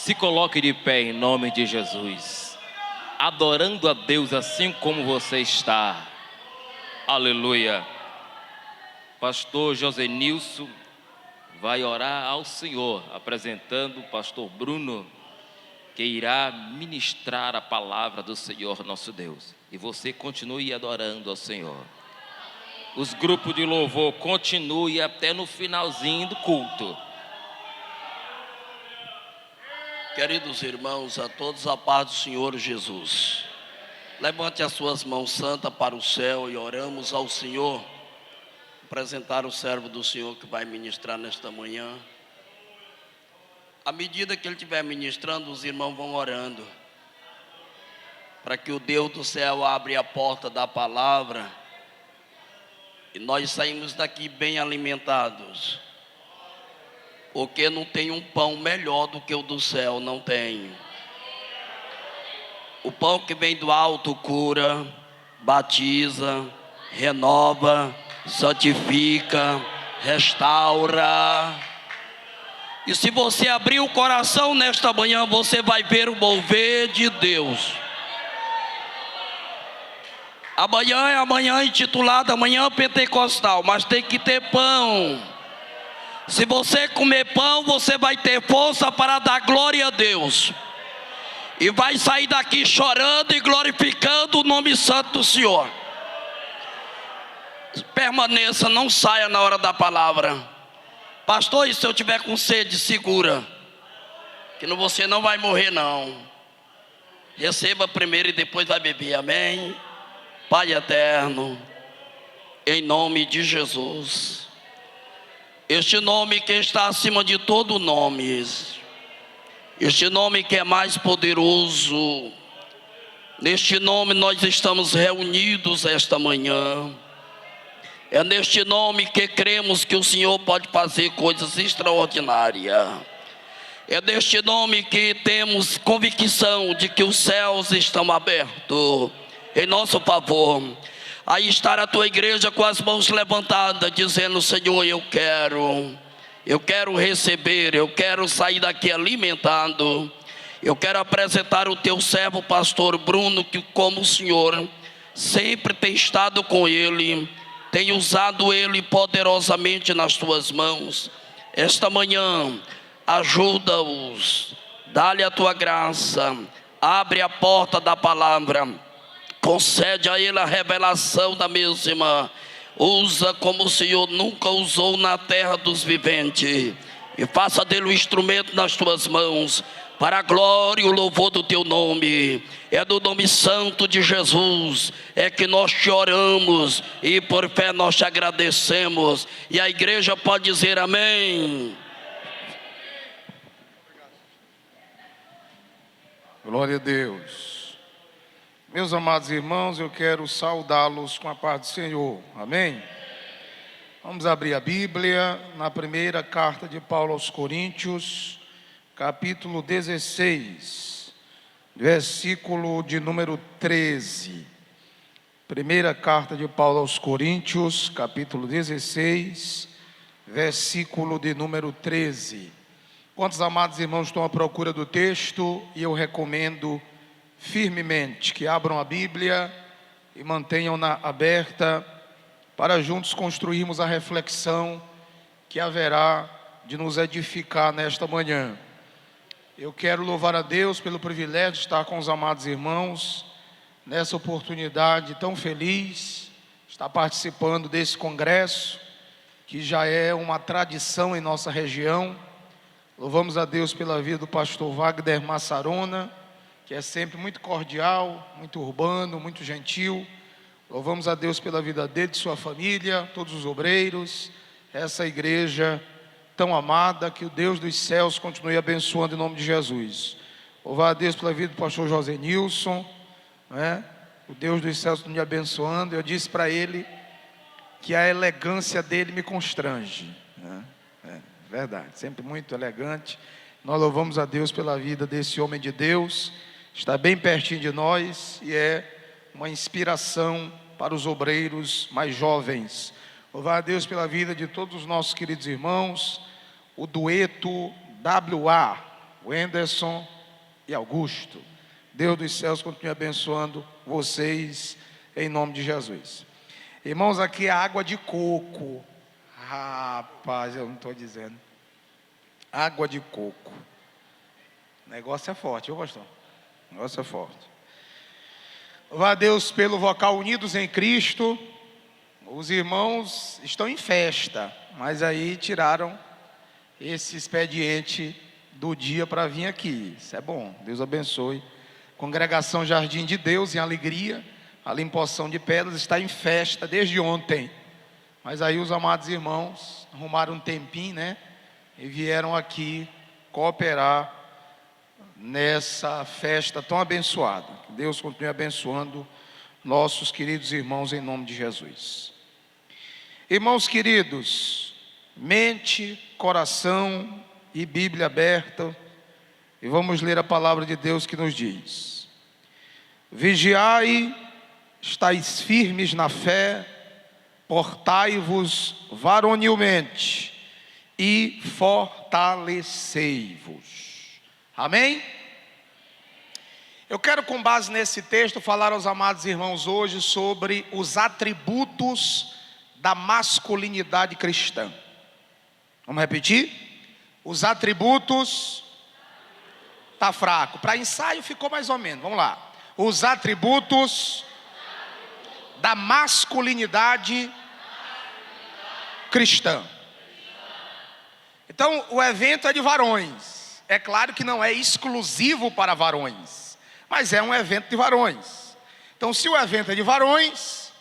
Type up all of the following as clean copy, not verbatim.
Se coloque de pé em nome de Jesus, adorando a Deus assim como você está. Aleluia. Pastor Josenilson vai orar ao Senhor, apresentando o pastor Bruno, que irá ministrar a palavra do Senhor nosso Deus. E você continue adorando ao Senhor. Os grupos de louvor continuem até no finalzinho do culto. Queridos irmãos, a todos a paz do Senhor Jesus. Levante as suas mãos santas para o céu e oramos ao Senhor. Apresentar o servo do Senhor que vai ministrar nesta manhã. À medida que ele estiver ministrando, os irmãos vão orando, para que o Deus do céu abra a porta da palavra e nós saímos daqui bem alimentados. Porque não tem um pão melhor do que o do céu, não tem. O pão que vem do alto cura, batiza, renova, santifica, restaura. E se você abrir o coração nesta manhã, você vai ver o mover de Deus. Amanhã é amanhã intitulada Amanhã Pentecostal, mas tem que ter pão. Se você comer pão, você vai ter força para dar glória a Deus. E vai sair daqui chorando e glorificando o nome santo do Senhor. Permaneça, não saia na hora da palavra. Pastor, e se eu tiver com sede, segura, que você não vai morrer não. Receba primeiro e depois vai beber, amém? Pai eterno, em nome de Jesus, este nome que está acima de todo nome, este nome que é mais poderoso, neste nome nós estamos reunidos esta manhã. É neste nome que cremos que o Senhor pode fazer coisas extraordinárias. É neste nome que temos convicção de que os céus estão abertos em nosso favor. Aí está a tua igreja com as mãos levantadas, dizendo: Senhor, eu quero receber, eu quero sair daqui alimentado. Eu quero apresentar o teu servo, pastor Bruno, que como o Senhor sempre tem estado com ele, tem usado ele poderosamente nas tuas mãos. Esta manhã, ajuda-os, dá-lhe a tua graça, abre a porta da palavra, concede a ele a revelação da mesma, usa como o Senhor nunca usou na terra dos viventes, e faça dele um instrumento nas tuas mãos, para a glória e o louvor do teu nome. É do nome santo de Jesus é que nós te oramos e por fé nós te agradecemos. E a igreja pode dizer amém. Glória a Deus. Meus amados irmãos, eu quero saudá-los com a paz do Senhor, amém? Vamos abrir a Bíblia na primeira carta de Paulo aos Coríntios, capítulo 16, versículo de número 13. Primeira carta de Paulo aos Coríntios, capítulo 16, versículo de número 13. Quantos amados irmãos estão à procura do texto? E eu recomendo firmemente que abram a Bíblia e mantenham-na aberta, para juntos construirmos a reflexão que haverá de nos edificar nesta manhã. Eu quero louvar a Deus pelo privilégio de estar com os amados irmãos nessa oportunidade tão feliz, estar participando desse congresso, que já é uma tradição em nossa região. Louvamos a Deus pela vida do pastor Wagner Massarona, que é sempre muito cordial, muito urbano, muito gentil. Louvamos a Deus pela vida dele, de sua família, todos os obreiros, essa igreja tão amada, que o Deus dos céus continue abençoando em nome de Jesus. Louvar a Deus pela vida do pastor Josenilson, né? O Deus dos céus continue abençoando. Eu disse para ele que a elegância dele me constrange, né? Verdade, sempre muito elegante. Nós louvamos a Deus pela vida desse homem de Deus, está bem pertinho de nós e é uma inspiração para os obreiros mais jovens. Louvar a Deus pela vida de todos os nossos queridos irmãos, o dueto WA, Wenderson e Augusto. Deus dos céus continue abençoando vocês em nome de Jesus. Irmãos, aqui é água de coco. Rapaz, eu não estou dizendo. Água de coco. O negócio é forte, viu, pastor? O negócio é forte. Louva a Deus pelo vocal Unidos em Cristo. Os irmãos estão em festa, mas aí tiraram esse expediente do dia para vir aqui. Isso é bom, Deus abençoe. Congregação Jardim de Deus, em alegria. A Limpoção de Pedras está em festa desde ontem. Mas aí os amados irmãos arrumaram um tempinho, né? E vieram aqui cooperar nessa festa tão abençoada. Que Deus continue abençoando nossos queridos irmãos em nome de Jesus. Irmãos queridos, mente, coração e Bíblia aberta, e vamos ler a palavra de Deus que nos diz: vigiai, estáis firmes na fé, portai-vos varonilmente e fortalecei-vos. Amém? Eu quero, com base nesse texto, falar aos amados irmãos hoje sobre os atributos da masculinidade cristã. Vamos repetir? Os atributos. Está fraco. Para ensaio ficou mais ou menos. Vamos lá. Os atributos da masculinidade cristã. Então, o evento é de varões. É claro que não é exclusivo para varões, mas é um evento de varões. Então, se o evento é de varões,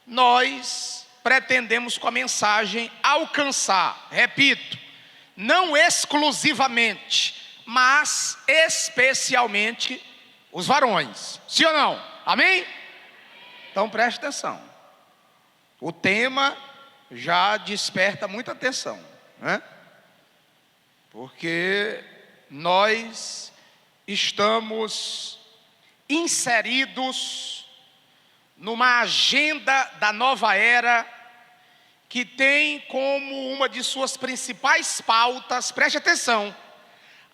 nós pretendemos com a mensagem alcançar, repito, não exclusivamente, mas especialmente os varões. Sim ou não? Amém? Então preste atenção. O tema já desperta muita atenção, né? Porque nós estamos inseridos numa agenda da nova era que tem como uma de suas principais pautas, preste atenção,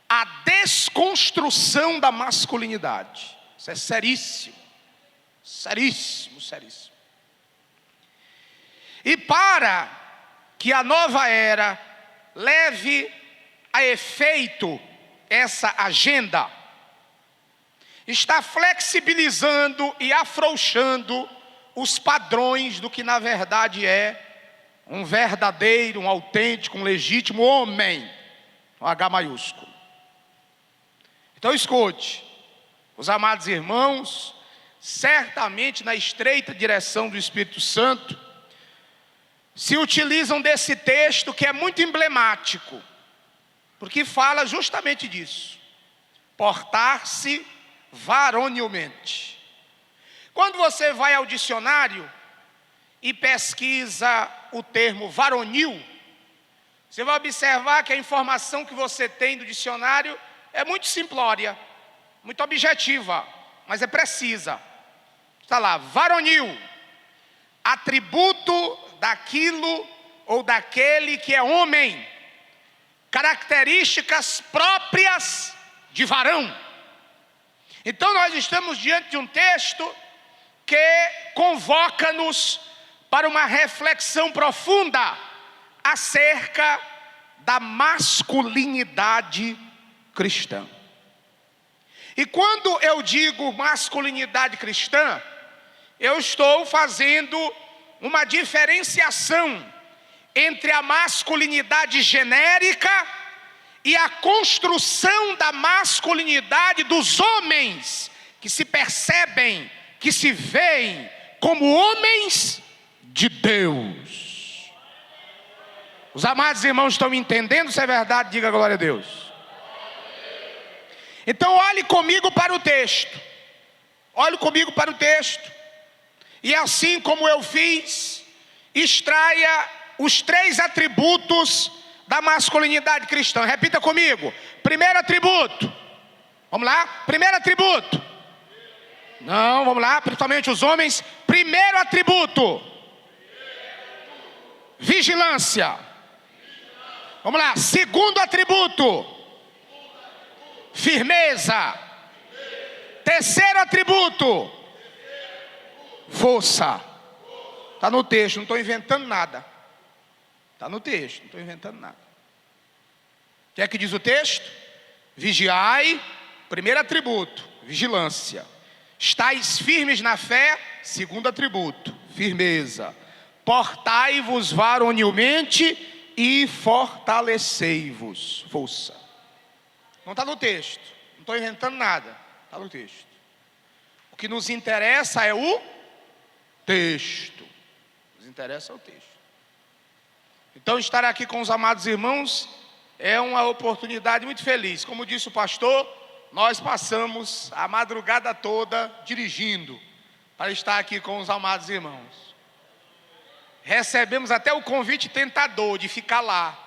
a desconstrução da masculinidade. Isso é seríssimo, seríssimo, seríssimo. E para que a nova era leve a efeito essa agenda, está flexibilizando e afrouxando os padrões do que na verdade é um verdadeiro, um autêntico, um legítimo homem, com H maiúsculo. Então escute, os amados irmãos, certamente na estreita direção do Espírito Santo, se utilizam desse texto que é muito emblemático, porque fala justamente disso, portar-se varonilmente. Quando você vai ao dicionário e pesquisa o termo varonil, você vai observar que a informação que você tem do dicionário é muito simplória, muito objetiva, mas é precisa. Está lá, varonil, atributo daquilo ou daquele que é homem, características próprias de varão. Então nós estamos diante de um texto que convoca-nos para uma reflexão profunda acerca da masculinidade cristã. E quando eu digo masculinidade cristã, eu estou fazendo uma diferenciação entre a masculinidade genérica e a construção da masculinidade dos homens que se percebem, que se veem como homens de Deus. Os amados irmãos estão me entendendo? Se é verdade, diga glória a Deus. Então olhe comigo para o texto. Olhe comigo para o texto. E assim como eu fiz, extraia os 3 atributos da masculinidade cristã. Repita comigo. Primeiro atributo. Vamos lá? Primeiro atributo. Não, vamos lá, principalmente os homens. Primeiro atributo. Vigilância. Vamos lá. Segundo atributo. Firmeza. Terceiro atributo, força. Está no texto, não estou inventando nada. Está no texto, não estou inventando nada. O que é que diz o texto? Vigiai, primeiro atributo, vigilância. Estais firmes na fé, segundo atributo, firmeza. Portai-vos varonilmente e fortalecei-vos, força. Não está no texto, não estou inventando nada, está no texto. O que nos interessa é o texto. Nos interessa é o texto. Então, estar aqui com os amados irmãos é uma oportunidade muito feliz. Como disse o pastor, nós passamos a madrugada toda dirigindo para estar aqui com os amados irmãos. Recebemos até o convite tentador de ficar lá.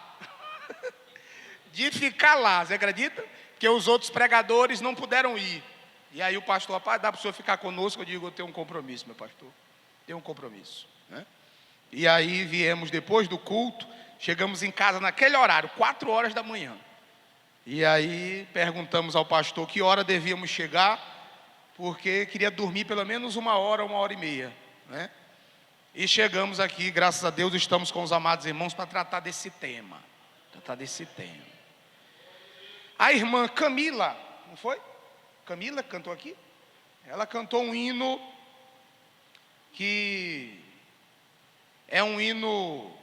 De ficar lá, você acredita? Porque os outros pregadores não puderam ir. E aí o pastor, rapaz, dá para o senhor ficar conosco? Eu digo, eu tenho um compromisso, meu pastor. Tenho um compromisso, né? E aí viemos depois do culto, chegamos em casa naquele horário, 4 horas da manhã. E aí perguntamos ao pastor que hora devíamos chegar, porque queria dormir pelo menos 1 hora, 1h30, né? E chegamos aqui, graças a Deus, estamos com os amados irmãos para tratar desse tema. A irmã Camila, não foi? Camila cantou aqui? Ela cantou um hino que é um hino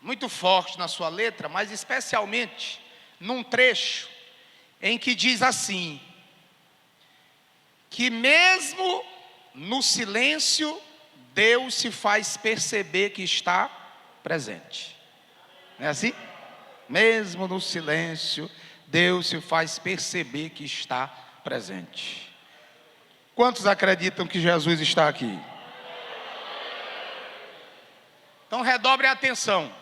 muito forte na sua letra, mas especialmente num trecho em que diz assim: que mesmo no silêncio Deus se faz perceber que está presente. Não é assim? Mesmo no silêncio Deus se faz perceber que está presente. Quantos acreditam que Jesus está aqui? Então redobre a atenção.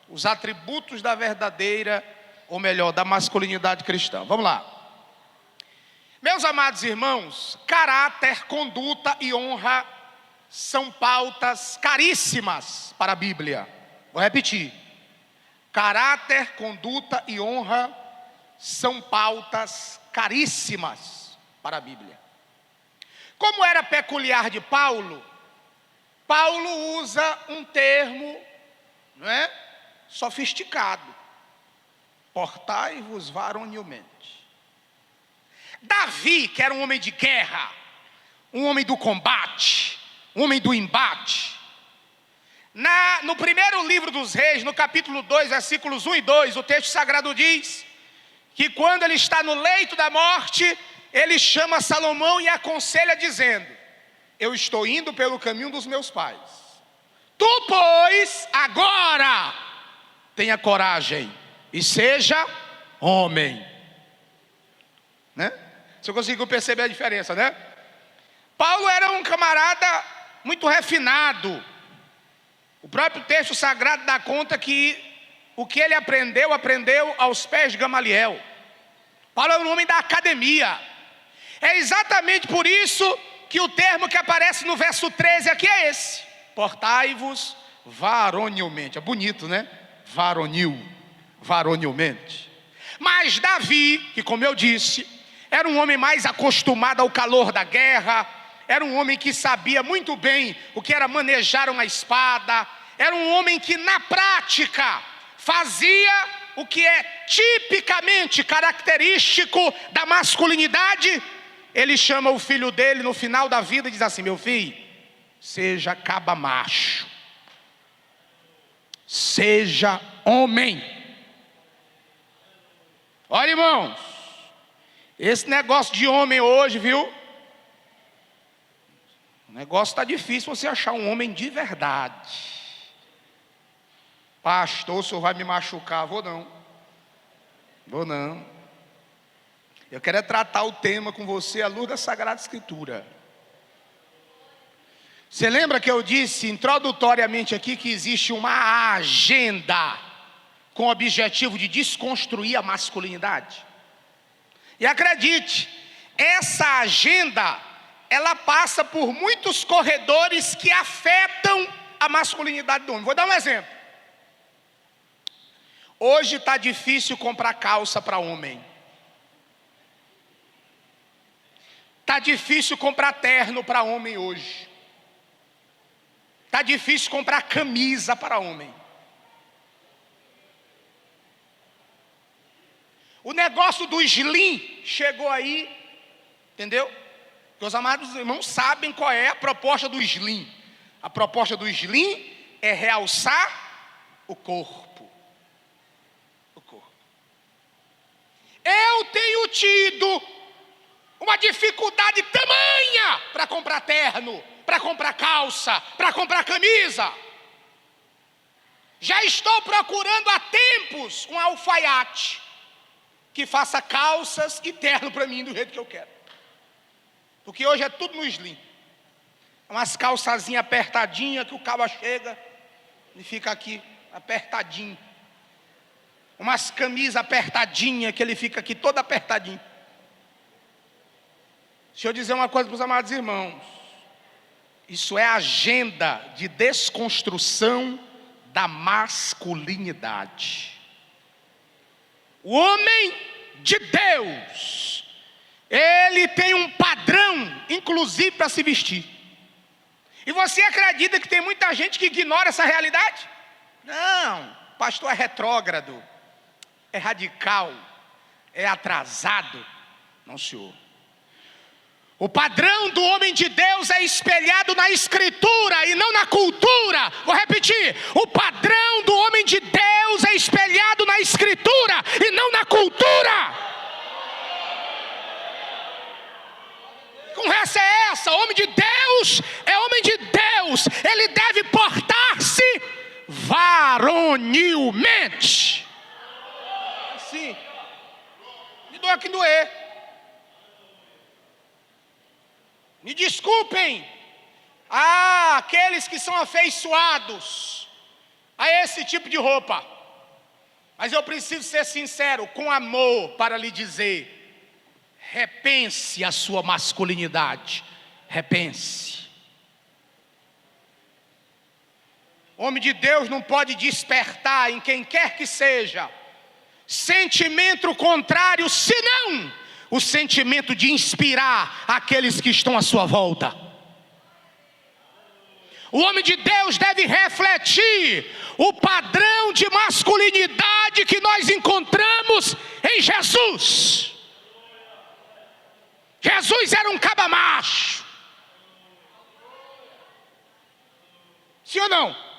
Os atributos da verdadeira, ou melhor, da masculinidade cristã. Vamos lá. Meus amados irmãos, caráter, conduta e honra são pautas caríssimas para a Bíblia. Vou repetir. Caráter, conduta e honra são pautas caríssimas para a Bíblia. Como era peculiar de Paulo, Paulo usa um termo, não é, sofisticado. Portai-vos varonilmente. Davi, que era um homem de guerra, um homem do combate, um homem do embate. No primeiro livro dos Reis, no capítulo 2, versículos 1 e 2, o texto sagrado diz que quando ele está no leito da morte, ele chama Salomão e aconselha dizendo: eu estou indo pelo caminho dos meus pais. Tu, pois, agora tenha coragem e seja homem. Né? Você conseguiu perceber a diferença, né? Paulo era um camarada muito refinado. O próprio texto sagrado dá conta que o que ele aprendeu aos pés de Gamaliel. Paulo é um homem da academia. É exatamente por isso que o termo que aparece no verso 13 aqui é esse: portai-vos varonilmente. É bonito, né? Varonilmente. Mas Davi, que como eu disse, era um homem mais acostumado ao calor da guerra, era um homem que sabia muito bem o que era manejar uma espada, era um homem que na prática fazia o que é tipicamente característico da masculinidade. Ele chama o filho dele no final da vida e diz assim: meu filho, seja caba macho, seja homem. Olha, irmãos, esse negócio de homem hoje, viu? O negócio está difícil você achar um homem de verdade. Pastor, o senhor vai me machucar? Vou não. Eu quero é tratar o tema com você à luz da Sagrada Escritura. Você lembra que eu disse introdutoriamente aqui que existe uma agenda com o objetivo de desconstruir a masculinidade? E acredite, essa agenda, ela passa por muitos corredores que afetam a masculinidade do homem. Vou dar um exemplo. Hoje está difícil comprar calça para homem. Tá difícil comprar terno para homem hoje. Tá difícil comprar camisa para homem. O negócio do slim chegou aí, entendeu? Porque os amados irmãos sabem qual é a proposta do slim. A proposta do slim é realçar o corpo. O corpo. Eu tenho tido uma dificuldade tamanha para comprar terno, para comprar calça, para comprar camisa. Já estou procurando há tempos um alfaiate que faça calças e terno para mim do jeito que eu quero. Porque hoje é tudo no slim. Umas calçazinhas apertadinhas que o cabo chega e fica aqui apertadinho. Umas camisas apertadinhas que ele fica aqui todo apertadinho. Deixa eu dizer uma coisa para os amados irmãos. Isso é agenda de desconstrução da masculinidade. O homem de Deus, ele tem um padrão, inclusive para se vestir. E você acredita que tem muita gente que ignora essa realidade? Não, pastor é retrógrado, é radical, é atrasado. Não, senhor. O padrão do homem de Deus é espelhado na escritura e não na cultura. Vou repetir, o padrão do homem de Deus é espelhado na escritura e não na cultura. Que conversa é essa? Homem de Deus é homem de Deus. Ele deve portar-se varonilmente. Assim, me doa que doer. Me desculpem, aqueles que são afeiçoados a esse tipo de roupa, mas eu preciso ser sincero, com amor, para lhe dizer: repense a sua masculinidade, repense. Homem de Deus não pode despertar em quem quer que seja sentimento contrário, senão o sentimento de inspirar aqueles que estão à sua volta. O homem de Deus deve refletir o padrão de masculinidade que nós encontramos em Jesus. Jesus era um caba macho. Sim ou não?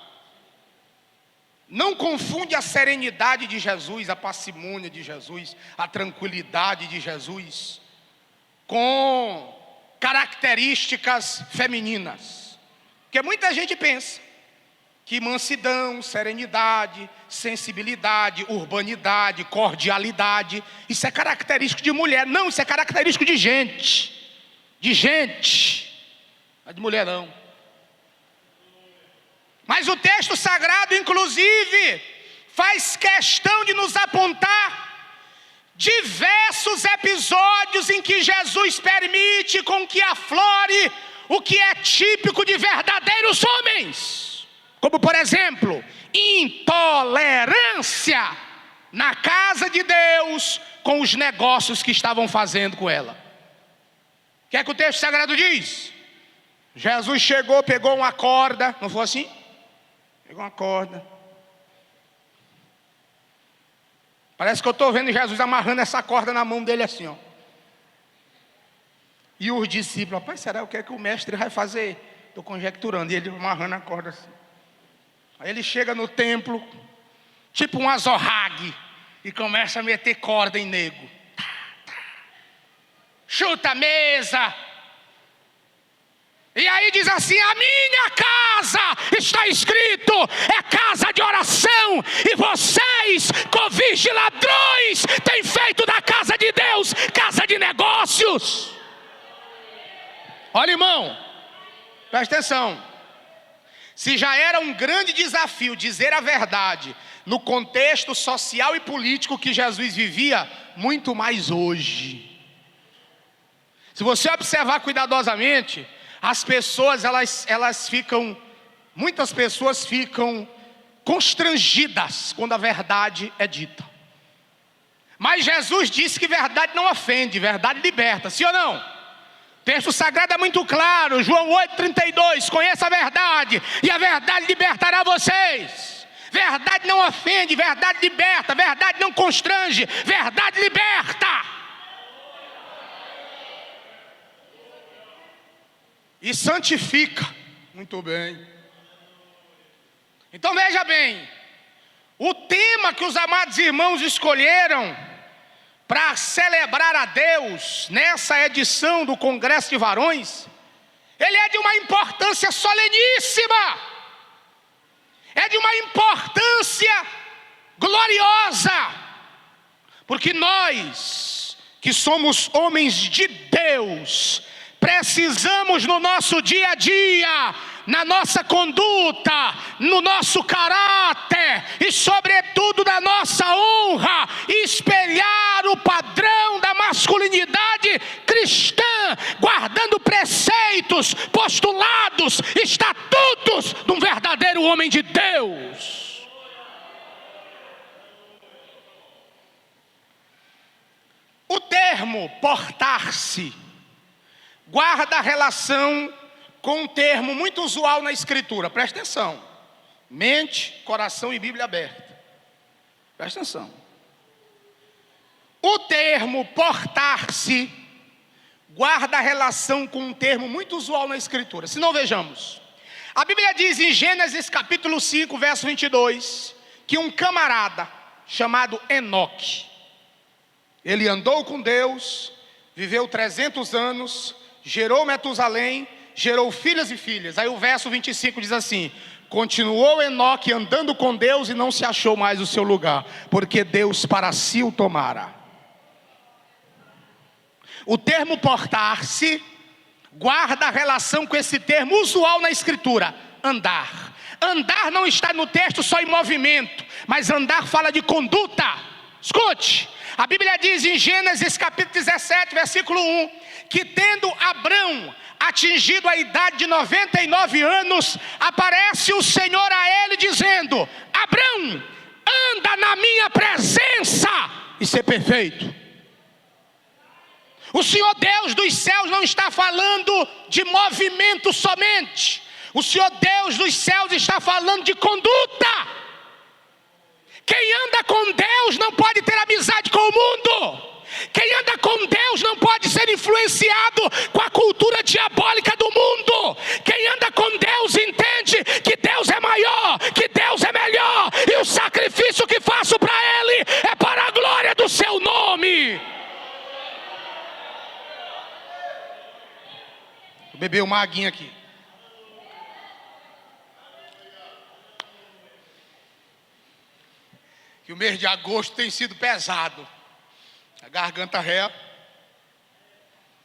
Não confunde a serenidade de Jesus, a parcimônia de Jesus, a tranquilidade de Jesus com características femininas. Porque muita gente pensa que mansidão, serenidade, sensibilidade, urbanidade, cordialidade, isso é característico de mulher. Não, isso é característico de gente. De gente. Não é de mulher não. Mas o texto sagrado, inclusive, faz questão de nos apontar diversos episódios em que Jesus permite com que aflore o que é típico de verdadeiros homens. Como, por exemplo, intolerância na casa de Deus com os negócios que estavam fazendo com ela. O que é que o texto sagrado diz? Jesus chegou, pegou uma corda, não foi assim? Pegou uma corda. Parece que eu estou vendo Jesus amarrando essa corda na mão dele assim, ó. E os discípulos, rapaz, será o que é que o mestre vai fazer? Estou conjecturando. E ele amarrando a corda assim. Aí ele chega no templo, tipo um azorrague, e começa a meter corda em nego. Chuta a mesa. E aí diz assim: a minha casa, está escrito, é casa de oração, e vocês, covis de ladrões, têm feito da casa de Deus casa de negócios. Olha, irmão, presta atenção. Se já era um grande desafio dizer a verdade no contexto social e político que Jesus vivia, muito mais hoje. Se você observar cuidadosamente, as pessoas, muitas pessoas ficam constrangidas quando a verdade é dita. Mas Jesus disse que verdade não ofende, verdade liberta, sim ou não? Texto sagrado é muito claro, João 8,32, conheça a verdade, e a verdade libertará vocês. Verdade não ofende, verdade liberta, verdade não constrange, verdade liberta. E santifica. Muito bem. Então veja bem, o tema que os amados irmãos escolheram para celebrar a Deus nessa edição do Congresso de Varões, ele é de uma importância soleníssima, é de uma importância gloriosa, porque nós, que somos homens de Deus, precisamos no nosso dia a dia, na nossa conduta, no nosso caráter e sobretudo na nossa honra, espelhar o padrão da masculinidade cristã, guardando preceitos, postulados, estatutos de um verdadeiro homem de Deus. O termo portar-se guarda relação com um termo muito usual na Escritura. Presta atenção. Mente, coração e Bíblia aberta. Presta atenção. O termo portar-se guarda relação com um termo muito usual na Escritura. Se não, vejamos. A Bíblia diz em Gênesis capítulo 5, verso 22, que um camarada chamado Enoque, ele andou com Deus, viveu 300 anos, gerou Metusalém, gerou filhas e filhas. Aí o verso 25 diz assim: continuou Enoque andando com Deus e não se achou mais o seu lugar, porque Deus para si o tomara. O termo portar-se guarda relação com esse termo usual na Escritura, andar. Andar não está no texto só em movimento, mas andar fala de conduta. Escute, a Bíblia diz em Gênesis capítulo 17, versículo 1, que tendo Abrão atingido a idade de 99 anos, aparece o Senhor a ele dizendo: Abrão, anda na minha presença e ser perfeito. O Senhor Deus dos céus não está falando de movimento somente. O Senhor Deus dos céus está falando de conduta. Quem anda com Deus não pode ter amizade com o mundo. Quem anda com Deus não pode ser influenciado com a cultura diabólica do mundo. Quem anda com Deus entende que Deus é maior, que Deus é melhor, e o sacrifício que faço para Ele é para a glória do seu nome. Vou beber uma aguinha aqui. Que o mês de agosto tem sido pesado. A garganta ré.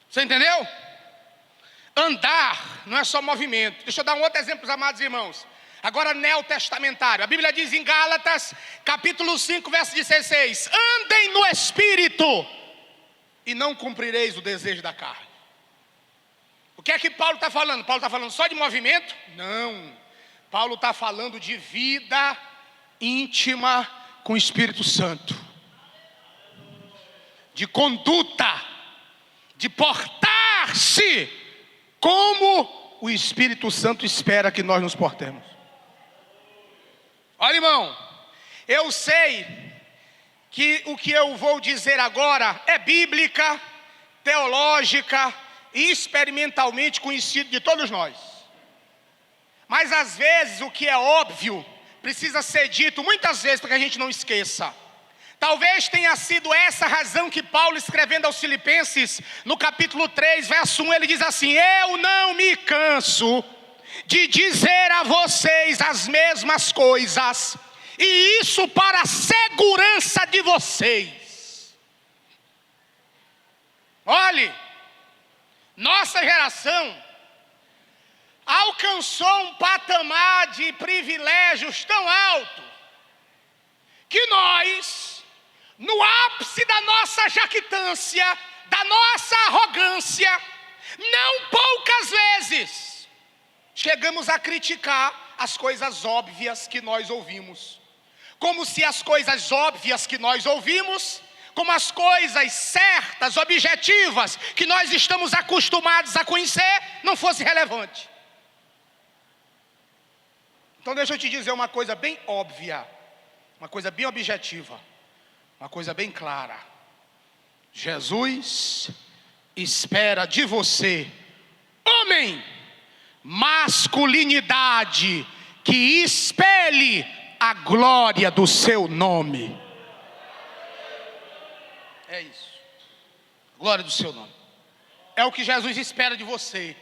Você entendeu? Andar não é só movimento. Deixa eu dar um outro exemplo para os amados irmãos. Agora neotestamentário. A Bíblia diz em Gálatas, capítulo 5, verso 16: andem no Espírito e não cumprireis o desejo da carne. O que é que Paulo está falando? Paulo está falando só de movimento? Não. Paulo está falando de vida íntima com o Espírito Santo, de conduta, de portar-se como o Espírito Santo espera que nós nos portemos. Olha, irmão, eu sei que o que eu vou dizer agora é bíblica, teológica e experimentalmente conhecido de todos nós. Mas às vezes o que é óbvio precisa ser dito muitas vezes para que a gente não esqueça. Talvez tenha sido essa a razão que Paulo, escrevendo aos Filipenses, no capítulo 3, verso 1, ele diz assim: eu não me canso de dizer a vocês as mesmas coisas, e isso para a segurança de vocês. Olhe, nossa geração alcançou um patamar de privilégios tão alto que nós, no ápice da nossa jactância, da nossa arrogância, não poucas vezes chegamos a criticar as coisas óbvias que nós ouvimos, como se as coisas óbvias que nós ouvimos, como as coisas certas, objetivas, que nós estamos acostumados a conhecer, não fosse relevante. Então deixa eu te dizer uma coisa bem óbvia, uma coisa bem objetiva, uma coisa bem clara. Jesus espera de você, homem, masculinidade que espelhe a glória do seu nome. É isso. Glória do seu nome. É o que Jesus espera de você.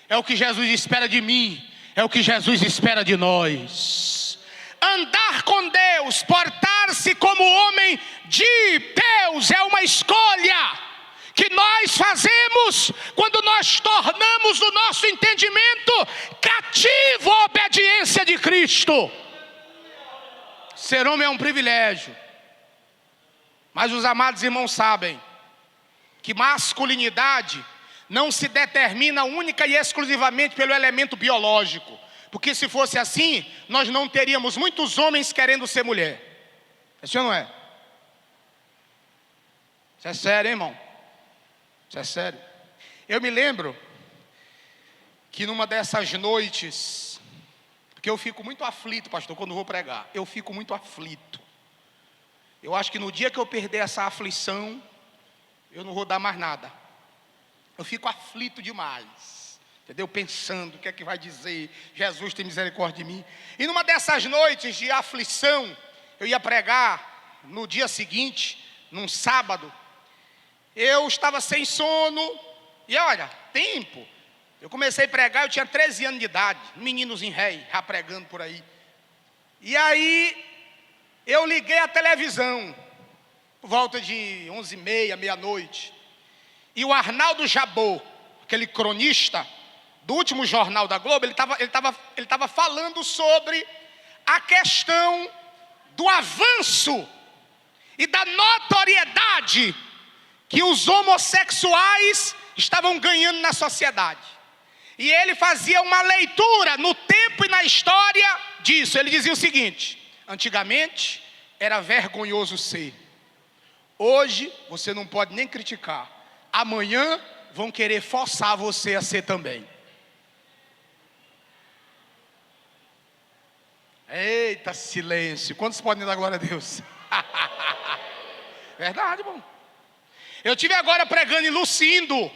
É o que Jesus espera de mim. É o que Jesus espera de nós. Andar com Deus, portar-se como homem de Deus é uma escolha que nós fazemos quando nós tornamos o nosso entendimento cativo à obediência de Cristo. Ser homem é um privilégio. Mas os amados irmãos sabem que masculinidade não se determina única e exclusivamente pelo elemento biológico. Porque se fosse assim, nós não teríamos muitos homens querendo ser mulher. É assim ou não é? Isso é sério, hein, irmão? Isso é sério. Eu me lembro que numa dessas noites, porque eu fico muito aflito, pastor, quando vou pregar. Eu fico muito aflito. Eu acho que no dia que eu perder essa aflição, eu não vou dar mais nada. Eu fico aflito demais, entendeu? Pensando o que é que vai dizer, Jesus tem misericórdia de mim. E numa dessas noites de aflição, eu ia pregar no dia seguinte, num sábado. Eu estava sem sono, e olha, tempo. Eu comecei a pregar, eu tinha 13 anos de idade, meninozinho rei, já pregando por aí. E aí, eu liguei a televisão, por volta de 11h30, meia-noite. E o Arnaldo Jabor, aquele cronista do último jornal da Globo, ele estava falando sobre a questão do avanço e da notoriedade que os homossexuais estavam ganhando na sociedade. E ele fazia uma leitura no tempo e na história disso. Ele dizia o seguinte: antigamente era vergonhoso ser. Hoje você não pode nem criticar. Amanhã vão querer forçar você a ser também. Eita, silêncio. Quantos podem dar glória a Deus? Verdade, bom. Eu tive agora pregando em Lucindo.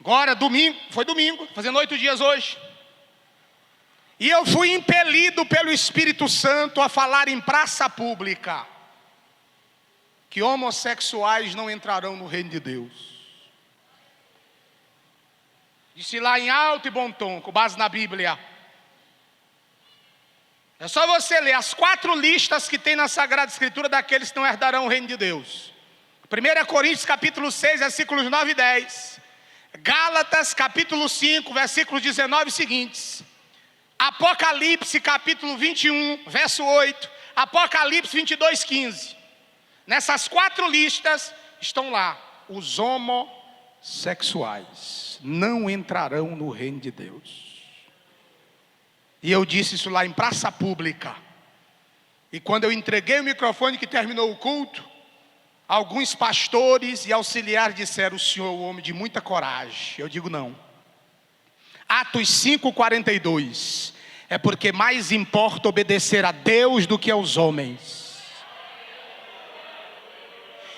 Agora, domingo, foi domingo, fazendo 8 dias hoje. E eu fui impelido pelo Espírito Santo a falar em praça pública que homossexuais não entrarão no reino de Deus. Disse lá em alto e bom tom, com base na Bíblia. É só você ler as 4 listas que tem na Sagrada Escritura daqueles que não herdarão o reino de Deus. 1 Coríntios capítulo 6, versículos 9 e 10. Gálatas capítulo 5, versículos 19 e seguintes. Apocalipse capítulo 21, verso 8. Apocalipse 22, 15. Nessas 4 listas estão lá: os homossexuais não entrarão no reino de Deus. E eu disse isso lá em praça pública. E quando eu entreguei o microfone que terminou o culto, alguns pastores e auxiliares disseram: o senhor é um homem de muita coragem. Eu digo não. Atos 5:42. É porque mais importa obedecer a Deus do que aos homens.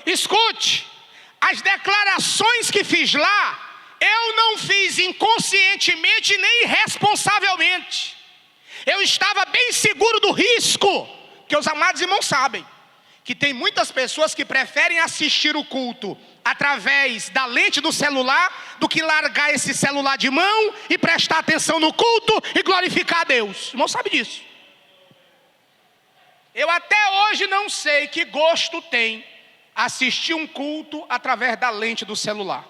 Escute, as declarações que fiz lá, eu não fiz inconscientemente nem irresponsavelmente. Eu estava bem seguro do risco, que os amados irmãos sabem, que tem muitas pessoas que preferem assistir o culto através da lente do celular, do que largar esse celular de mão e prestar atenção no culto e glorificar a Deus. O irmão sabe disso. Eu até hoje não sei que gosto tem assistir um culto através da lente do celular.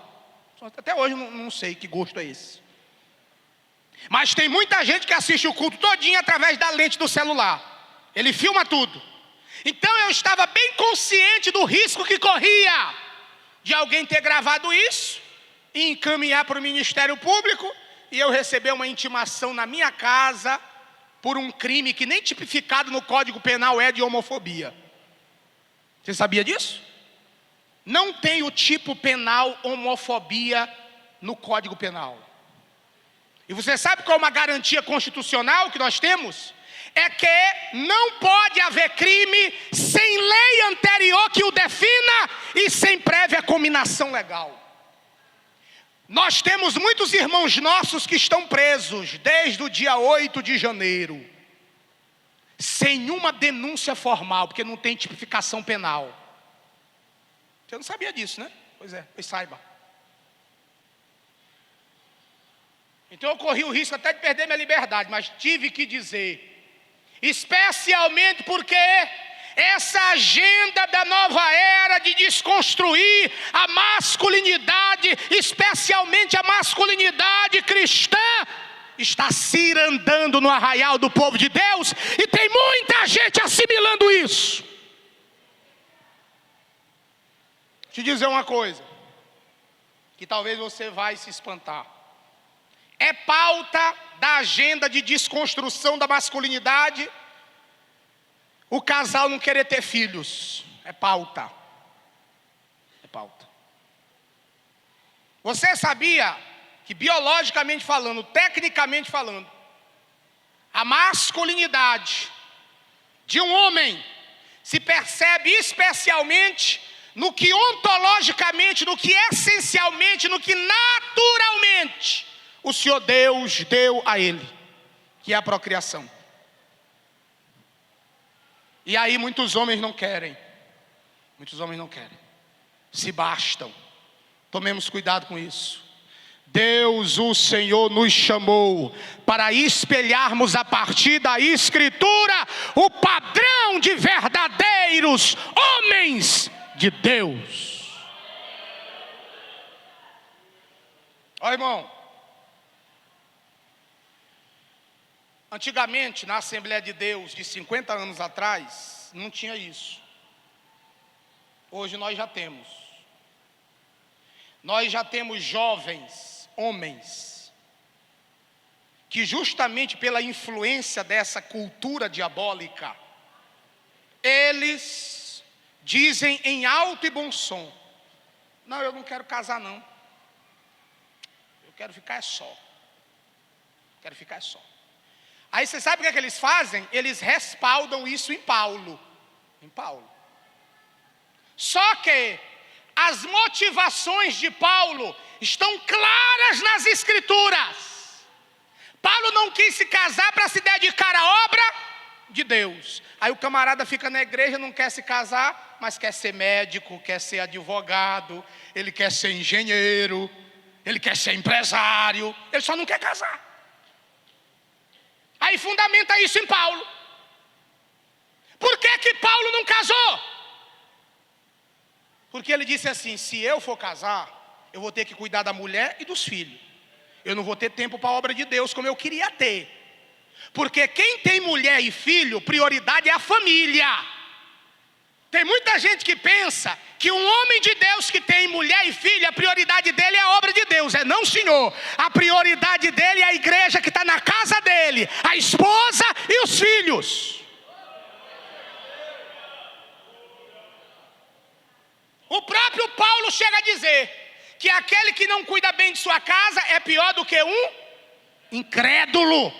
Até hoje não sei que gosto é esse. Mas tem muita gente que assiste o culto todinho através da lente do celular. Ele filma tudo. Então eu estava bem consciente do risco que corria de alguém ter gravado isso e encaminhar para o Ministério Público e eu receber uma intimação na minha casa por um crime que nem tipificado no Código Penal é de homofobia. Você sabia disso? Não tem o tipo penal homofobia no Código Penal. E você sabe qual é uma garantia constitucional que nós temos? É que não pode haver crime sem lei anterior que o defina e sem prévia cominação legal. Nós temos muitos irmãos nossos que estão presos desde o dia 8 de janeiro, sem nenhuma denúncia formal, porque não tem tipificação penal. Você não sabia disso, né? Pois é, pois saiba. Então eu corri o risco até de perder minha liberdade, mas tive que dizer, especialmente porque essa agenda da nova era de desconstruir a masculinidade, especialmente a masculinidade cristã, está cirandando no arraial do povo de Deus, e tem muita gente assimilando isso. Deixa eu dizer uma coisa, que talvez você vai se espantar. É pauta da agenda de desconstrução da masculinidade o casal não querer ter filhos. É pauta. É pauta. Você sabia que biologicamente falando, tecnicamente falando, a masculinidade de um homem se percebe especialmente no que ontologicamente, no que essencialmente, no que naturalmente o Senhor Deus deu a ele, que é a procriação. E aí muitos homens não querem. Muitos homens não querem. Se bastam. Tomemos cuidado com isso. Deus, o Senhor, nos chamou para espelharmos a partir da Escritura o padrão de verdadeiros homens de Deus. Ó, irmão, antigamente na Assembleia de Deus de 50 anos atrás não tinha isso. Hoje nós já temos. Nós já temos jovens, homens, que justamente pela influência dessa cultura diabólica, eles dizem em alto e bom som: não, eu não quero casar não. Eu quero ficar só. Quero ficar só. Aí você sabe o que eles fazem? Eles respaldam isso em Paulo. Em Paulo. Só que as motivações de Paulo estão claras nas Escrituras. Paulo não quis se casar para se dedicar à obra de Deus. Aí o camarada fica na igreja, não quer se casar, mas quer ser médico, quer ser advogado, ele quer ser engenheiro, ele quer ser empresário, ele só não quer casar. Aí fundamenta isso em Paulo. Por que Paulo não casou? Porque ele disse assim: se eu for casar, eu vou ter que cuidar da mulher e dos filhos. Eu não vou ter tempo para a obra de Deus como eu queria ter. Porque quem tem mulher e filho, prioridade é a família. Tem muita gente que pensa que um homem de Deus que tem mulher e filho, a prioridade dele é a obra de Deus. É não, senhor. A prioridade dele é a igreja que está na casa dele, a esposa e os filhos. O próprio Paulo chega a dizer que aquele que não cuida bem de sua casa é pior do que um incrédulo.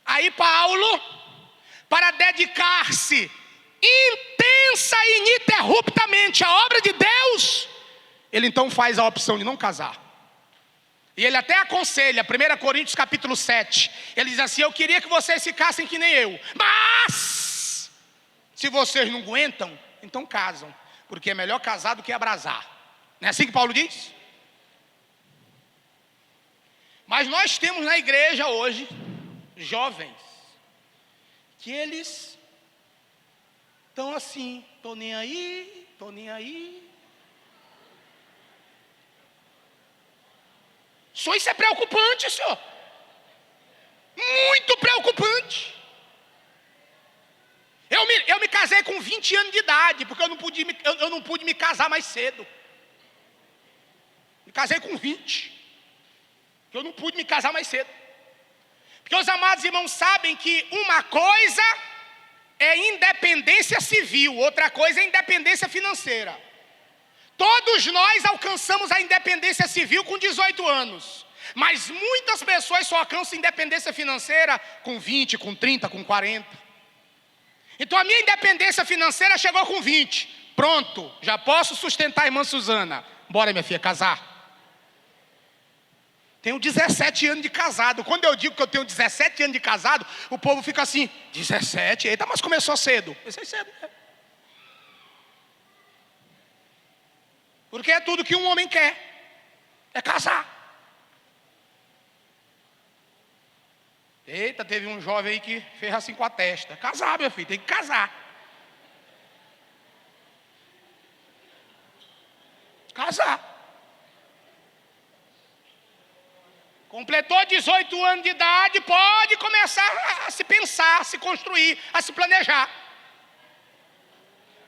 Aí Paulo, para dedicar-se intensa e ininterruptamente à obra de Deus, ele então faz a opção de não casar. E ele até aconselha, 1 Coríntios capítulo 7, ele diz assim: eu queria que vocês ficassem que nem eu, mas se vocês não aguentam, então casam, porque é melhor casar do que abrasar. Não é assim que Paulo diz? Mas nós temos na igreja hoje jovens que eles estão assim: tô nem aí, tô nem aí. Só isso é preocupante, senhor. Muito preocupante. Eu me casei com 20 anos de idade, porque eu não pude me casar mais cedo. Me casei com 20. Eu não pude me casar mais cedo. Porque os amados irmãos sabem que uma coisa é independência civil, outra coisa é independência financeira. Todos nós alcançamos a independência civil com 18 anos. Mas muitas pessoas só alcançam independência financeira com 20, com 30, com 40. Então a minha independência financeira chegou com 20. Pronto, já posso sustentar a irmã Suzana. Bora, minha filha, casar. Tenho 17 anos de casado. Quando eu digo que eu tenho 17 anos de casado, o povo fica assim, 17? Eita, mas começou cedo. Comecei cedo, né? Porque é tudo que um homem quer. É casar. Eita, teve um jovem aí que fez assim com a testa. Casar, meu filho, tem que casar. Casar. Completou 18 anos de idade, pode começar a se pensar, a se construir, a se planejar.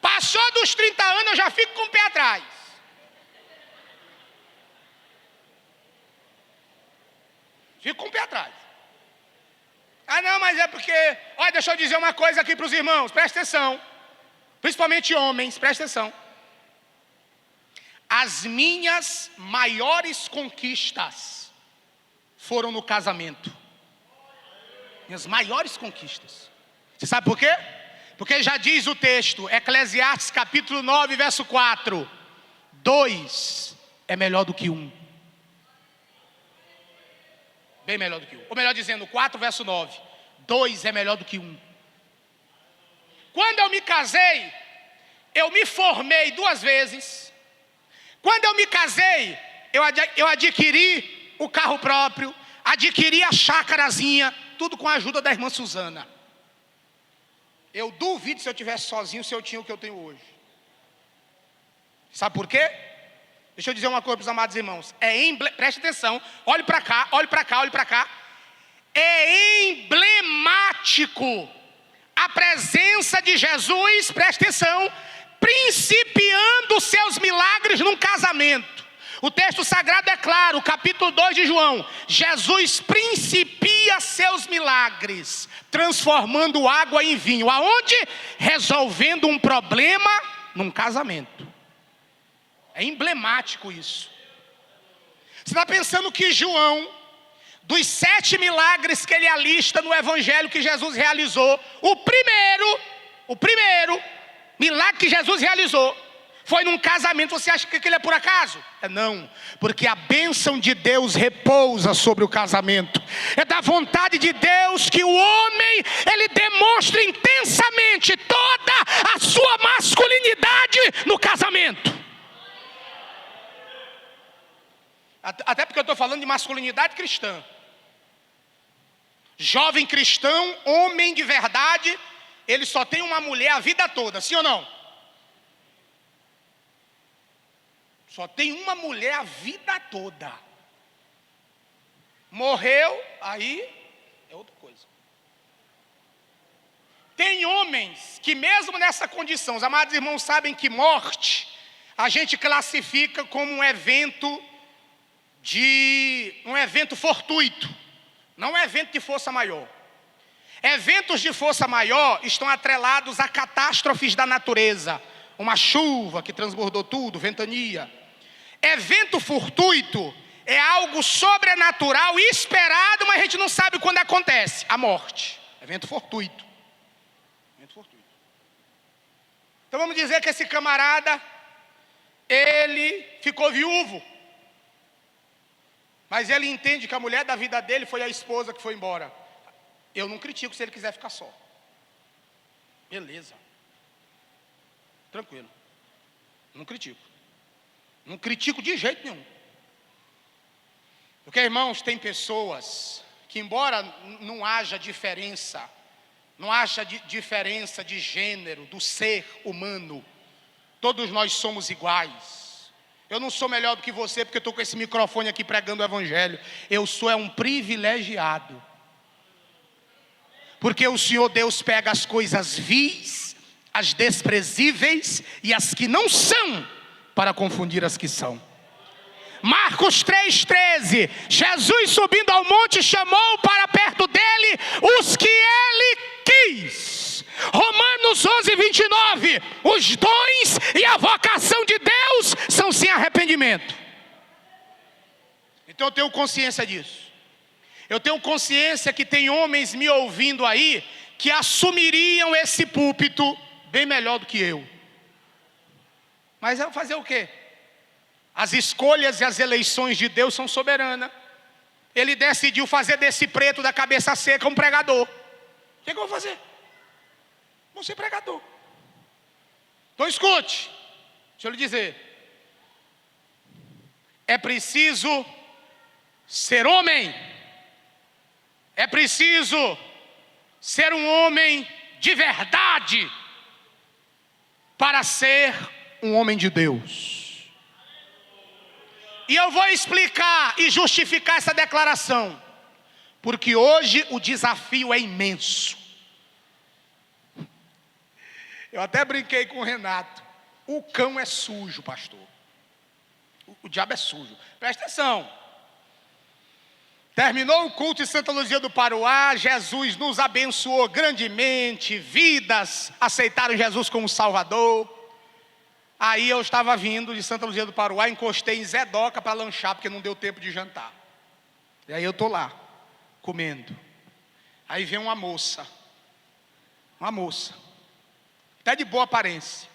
Passou dos 30 anos, eu já fico com o pé atrás. Fico com o pé atrás. Ah não, mas é porque... Olha, deixa eu dizer uma coisa aqui para os irmãos, presta atenção. Principalmente homens, presta atenção. As minhas maiores conquistas foram no casamento. Minhas maiores conquistas. Você sabe por quê? Porque já diz o texto, Eclesiastes capítulo 9, verso 4. 2 é melhor do que 1. Bem melhor do que 1. Ou melhor dizendo, 4 verso 9. 2 é melhor do que 1. Quando eu me casei, eu me formei 2 vezes. Quando eu me casei, eu adquiri o carro próprio, adquiri a chácarazinha, tudo com a ajuda da irmã Suzana. Eu duvido se eu tivesse sozinho, se eu tinha o que eu tenho hoje. Sabe por quê? Deixa eu dizer uma coisa para os amados irmãos. Preste atenção, olhe para cá, olhe para cá, olhe para cá. É emblemático a presença de Jesus, preste atenção, principiando os seus milagres num casamento. O texto sagrado é claro, capítulo 2 de João. Jesus principia seus milagres, transformando água em vinho. Aonde? Resolvendo um problema num casamento. É emblemático isso. Você está pensando que João, dos 7 milagres que ele alista no evangelho que Jesus realizou, o primeiro milagre que Jesus realizou foi num casamento. Você acha que aquilo é por acaso? Não, porque a bênção de Deus repousa sobre o casamento. É da vontade de Deus que o homem, ele demonstre intensamente toda a sua masculinidade no casamento. Até porque eu estou falando de masculinidade cristã. Jovem cristão, homem de verdade, ele só tem uma mulher a vida toda, sim ou não? Só tem uma mulher a vida toda. Morreu, aí é outra coisa. Tem homens que mesmo nessa condição, os amados irmãos sabem que morte a gente classifica como um evento fortuito, não é evento de força maior. Eventos de força maior estão atrelados a catástrofes da natureza, uma chuva que transbordou tudo, ventania. Evento fortuito é algo sobrenatural e esperado, mas a gente não sabe quando acontece. A morte, evento fortuito. Então vamos dizer que esse camarada, ele ficou viúvo, mas ele entende que a mulher da vida dele foi a esposa que foi embora. Eu não critico se ele quiser ficar só. Beleza. Tranquilo. Não critico. Não critico de jeito nenhum. Porque, irmãos, tem pessoas que, embora não haja diferença, não haja diferença de gênero, do ser humano, todos nós somos iguais. Eu não sou melhor do que você porque estou com esse microfone aqui pregando o evangelho. Eu sou um privilegiado. Porque o Senhor Deus pega as coisas vis, as desprezíveis e as que não são, para confundir as que são. Marcos 3,13. Jesus subindo ao monte chamou para perto dele os que ele quis. Romanos 11, 29. Os dons e a vocação de Deus são sem arrependimento. Então eu tenho consciência disso. Eu tenho consciência que tem homens me ouvindo aí que assumiriam esse púlpito bem melhor do que eu. Mas eu vou fazer o quê? As escolhas e as eleições de Deus são soberanas. Ele decidiu fazer desse preto da cabeça seca um pregador. O que eu vou fazer? Vou ser pregador. Então escute, deixa eu lhe dizer. É preciso ser homem. É preciso ser um homem de verdade para ser um homem de Deus. E eu vou explicar e justificar essa declaração, porque hoje o desafio é imenso. Eu até brinquei com o Renato. O cão é sujo, pastor. O diabo é sujo. Presta atenção. Terminou o culto em Santa Luzia do Paruá. Jesus nos abençoou grandemente. Vidas aceitaram Jesus como Salvador. Aí eu estava vindo de Santa Luzia do Paruá, encostei em Zedoca para lanchar, porque não deu tempo de jantar. E aí eu estou lá, comendo. Aí vem uma moça, até de boa aparência.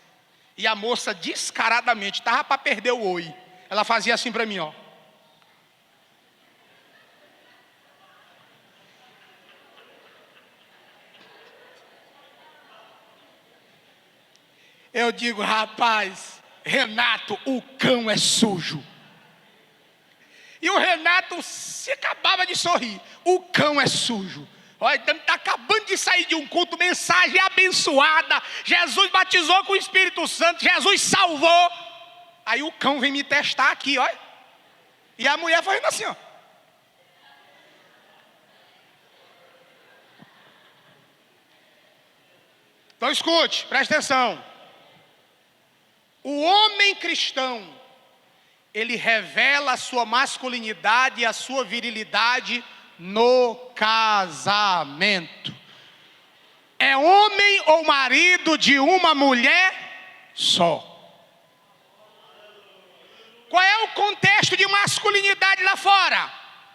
E a moça descaradamente, estava para perder o oi. Ela fazia assim para mim, ó. Eu digo, rapaz, Renato, o cão é sujo. E o Renato se acabava de sorrir. O cão é sujo. Olha, está acabando de sair de um culto, mensagem abençoada. Jesus batizou com o Espírito Santo, Jesus salvou. Aí o cão vem me testar aqui, olha. E a mulher fazendo assim, ó. Então escute, presta atenção. O homem cristão, ele revela a sua masculinidade e a sua virilidade no casamento. É homem ou marido de uma mulher só. Qual é o contexto de masculinidade lá fora?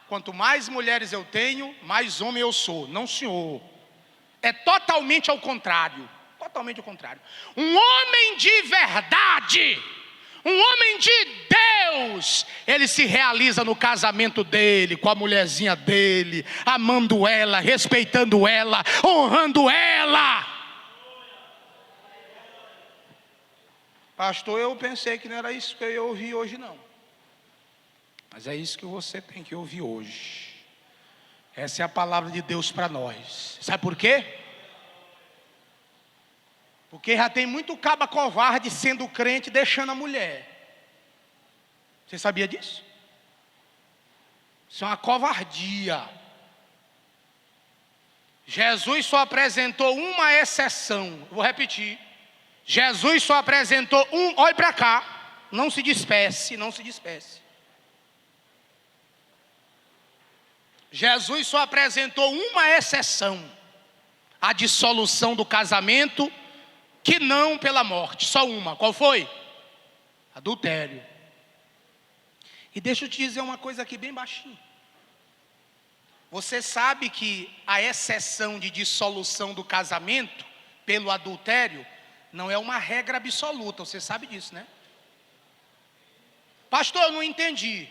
Quanto mais mulheres eu tenho, mais homem eu sou. Não, senhor. É totalmente ao contrário. Totalmente ao contrário. Um homem de verdade, um homem de Deus, ele se realiza no casamento dele, com a mulherzinha dele, amando ela, respeitando ela, honrando ela. Pastor, eu pensei que não era isso que eu ia ouvir hoje, não. Mas é isso que você tem que ouvir hoje. Essa é a palavra de Deus para nós. Sabe por quê? Porque já tem muito caba covarde sendo crente, deixando a mulher. Você sabia disso? Isso é uma covardia. Jesus só apresentou uma exceção. Vou repetir. Jesus só apresentou olhe para cá. Não se despece, não se despece. Jesus só apresentou uma exceção. A dissolução do casamento, que não pela morte, só uma. Qual foi? Adultério. E deixa eu te dizer uma coisa aqui bem baixinho. Você sabe que a exceção de dissolução do casamento pelo adultério não é uma regra absoluta, você sabe disso, né? Pastor, eu não entendi.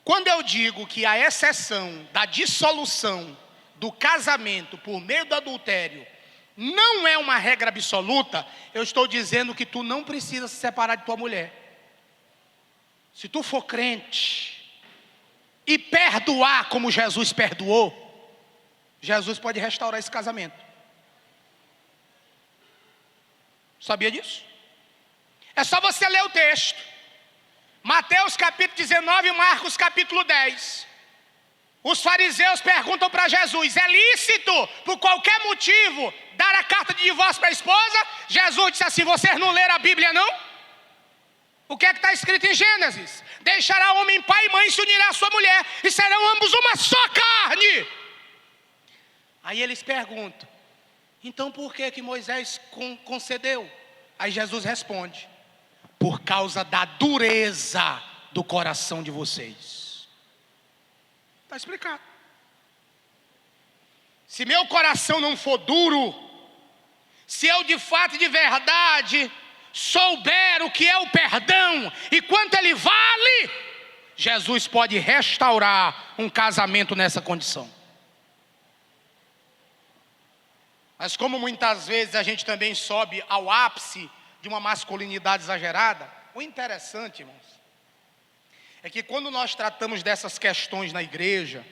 Quando eu digo que a exceção da dissolução do casamento por meio do adultério não é uma regra absoluta, eu estou dizendo que tu não precisa se separar de tua mulher. Se tu for crente e perdoar como Jesus perdoou, Jesus pode restaurar esse casamento. Sabia disso? É só você ler o texto. Mateus capítulo 19 e Marcos capítulo 10. Os fariseus perguntam para Jesus: é lícito, por qualquer motivo, dar a carta de divórcio para a esposa? Jesus disse assim: vocês não leram a Bíblia, não? O que é que está escrito em Gênesis? Deixará homem pai e mãe, se unirá à sua mulher, e serão ambos uma só carne. Aí eles perguntam: Então por que Moisés concedeu? Aí Jesus responde: por causa da dureza do coração de vocês. Está explicado. Se meu coração não for duro, se eu de fato e de verdade souber o que é o perdão e quanto ele vale, Jesus pode restaurar um casamento nessa condição. Mas como muitas vezes a gente também sobe ao ápice de uma masculinidade exagerada, o interessante, irmãos, é que quando nós tratamos dessas questões na igreja,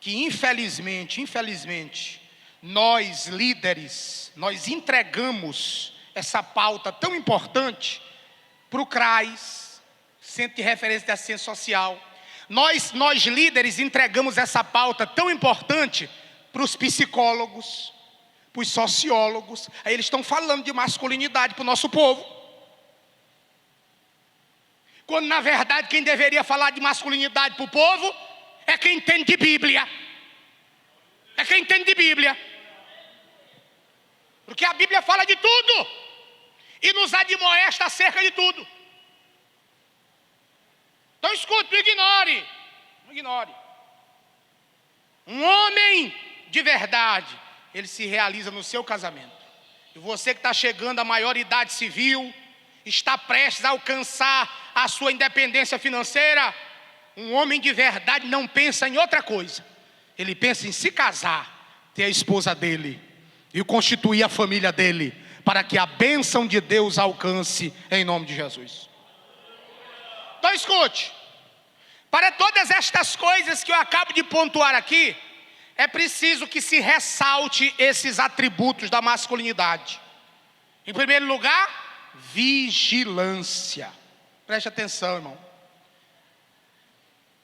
que infelizmente, nós líderes, nós entregamos essa pauta tão importante para o CRAS, Centro de Referência de Assistência Social. Nós líderes entregamos essa pauta tão importante para os psicólogos, para os sociólogos. Aí eles estão falando de masculinidade para o nosso povo, quando na verdade quem deveria falar de masculinidade para o povo é quem entende de Bíblia. É quem entende de Bíblia. Porque a Bíblia fala de tudo e nos admoesta acerca de tudo. Então escute, não ignore. Não ignore. Um homem de verdade, ele se realiza no seu casamento. E você que está chegando à maioridade civil, está prestes a alcançar a sua independência financeira, um homem de verdade não pensa em outra coisa. Ele pensa em se casar, ter a esposa dele e constituir a família dele, para que a bênção de Deus alcance em nome de Jesus. Então escute, para todas estas coisas que eu acabo de pontuar aqui, é preciso que se ressalte esses atributos da masculinidade. Em primeiro lugar, vigilância. Preste atenção, irmão.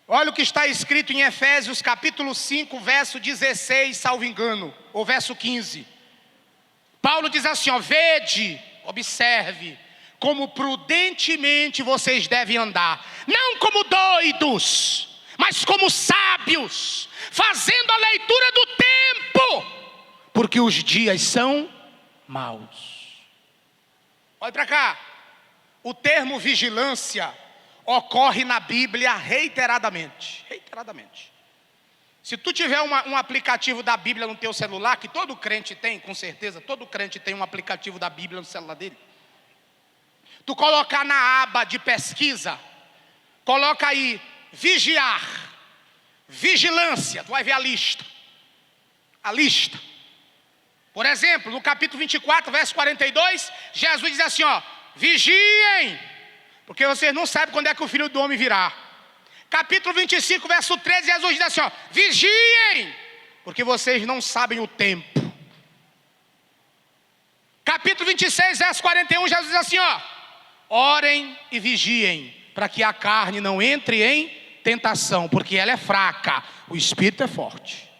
Olha o que está escrito em Efésios capítulo 5, verso 16, salvo engano, ou verso 15. Paulo diz assim, ó: vede, observe, como prudentemente vocês devem andar, não como doidos, mas como sábios, fazendo a leitura do tempo, porque os dias são maus. Olha para cá, o termo vigilância ocorre na Bíblia reiteradamente. Se tu tiver um aplicativo da Bíblia no teu celular, que todo crente tem, com certeza, todo crente tem um aplicativo da Bíblia no celular dele. Tu colocar na aba de pesquisa, coloca aí, vigiar, vigilância, tu vai ver a lista. Por exemplo, no capítulo 24, verso 42, Jesus diz assim, ó: vigiem, porque vocês não sabem quando é que o Filho do Homem virá. Capítulo 25, verso 13, Jesus diz assim, ó: vigiem, porque vocês não sabem o tempo. Capítulo 26, verso 41, Jesus diz assim, ó: orem e vigiem, para que a carne não entre em tentação, porque ela é fraca, o espírito é forte.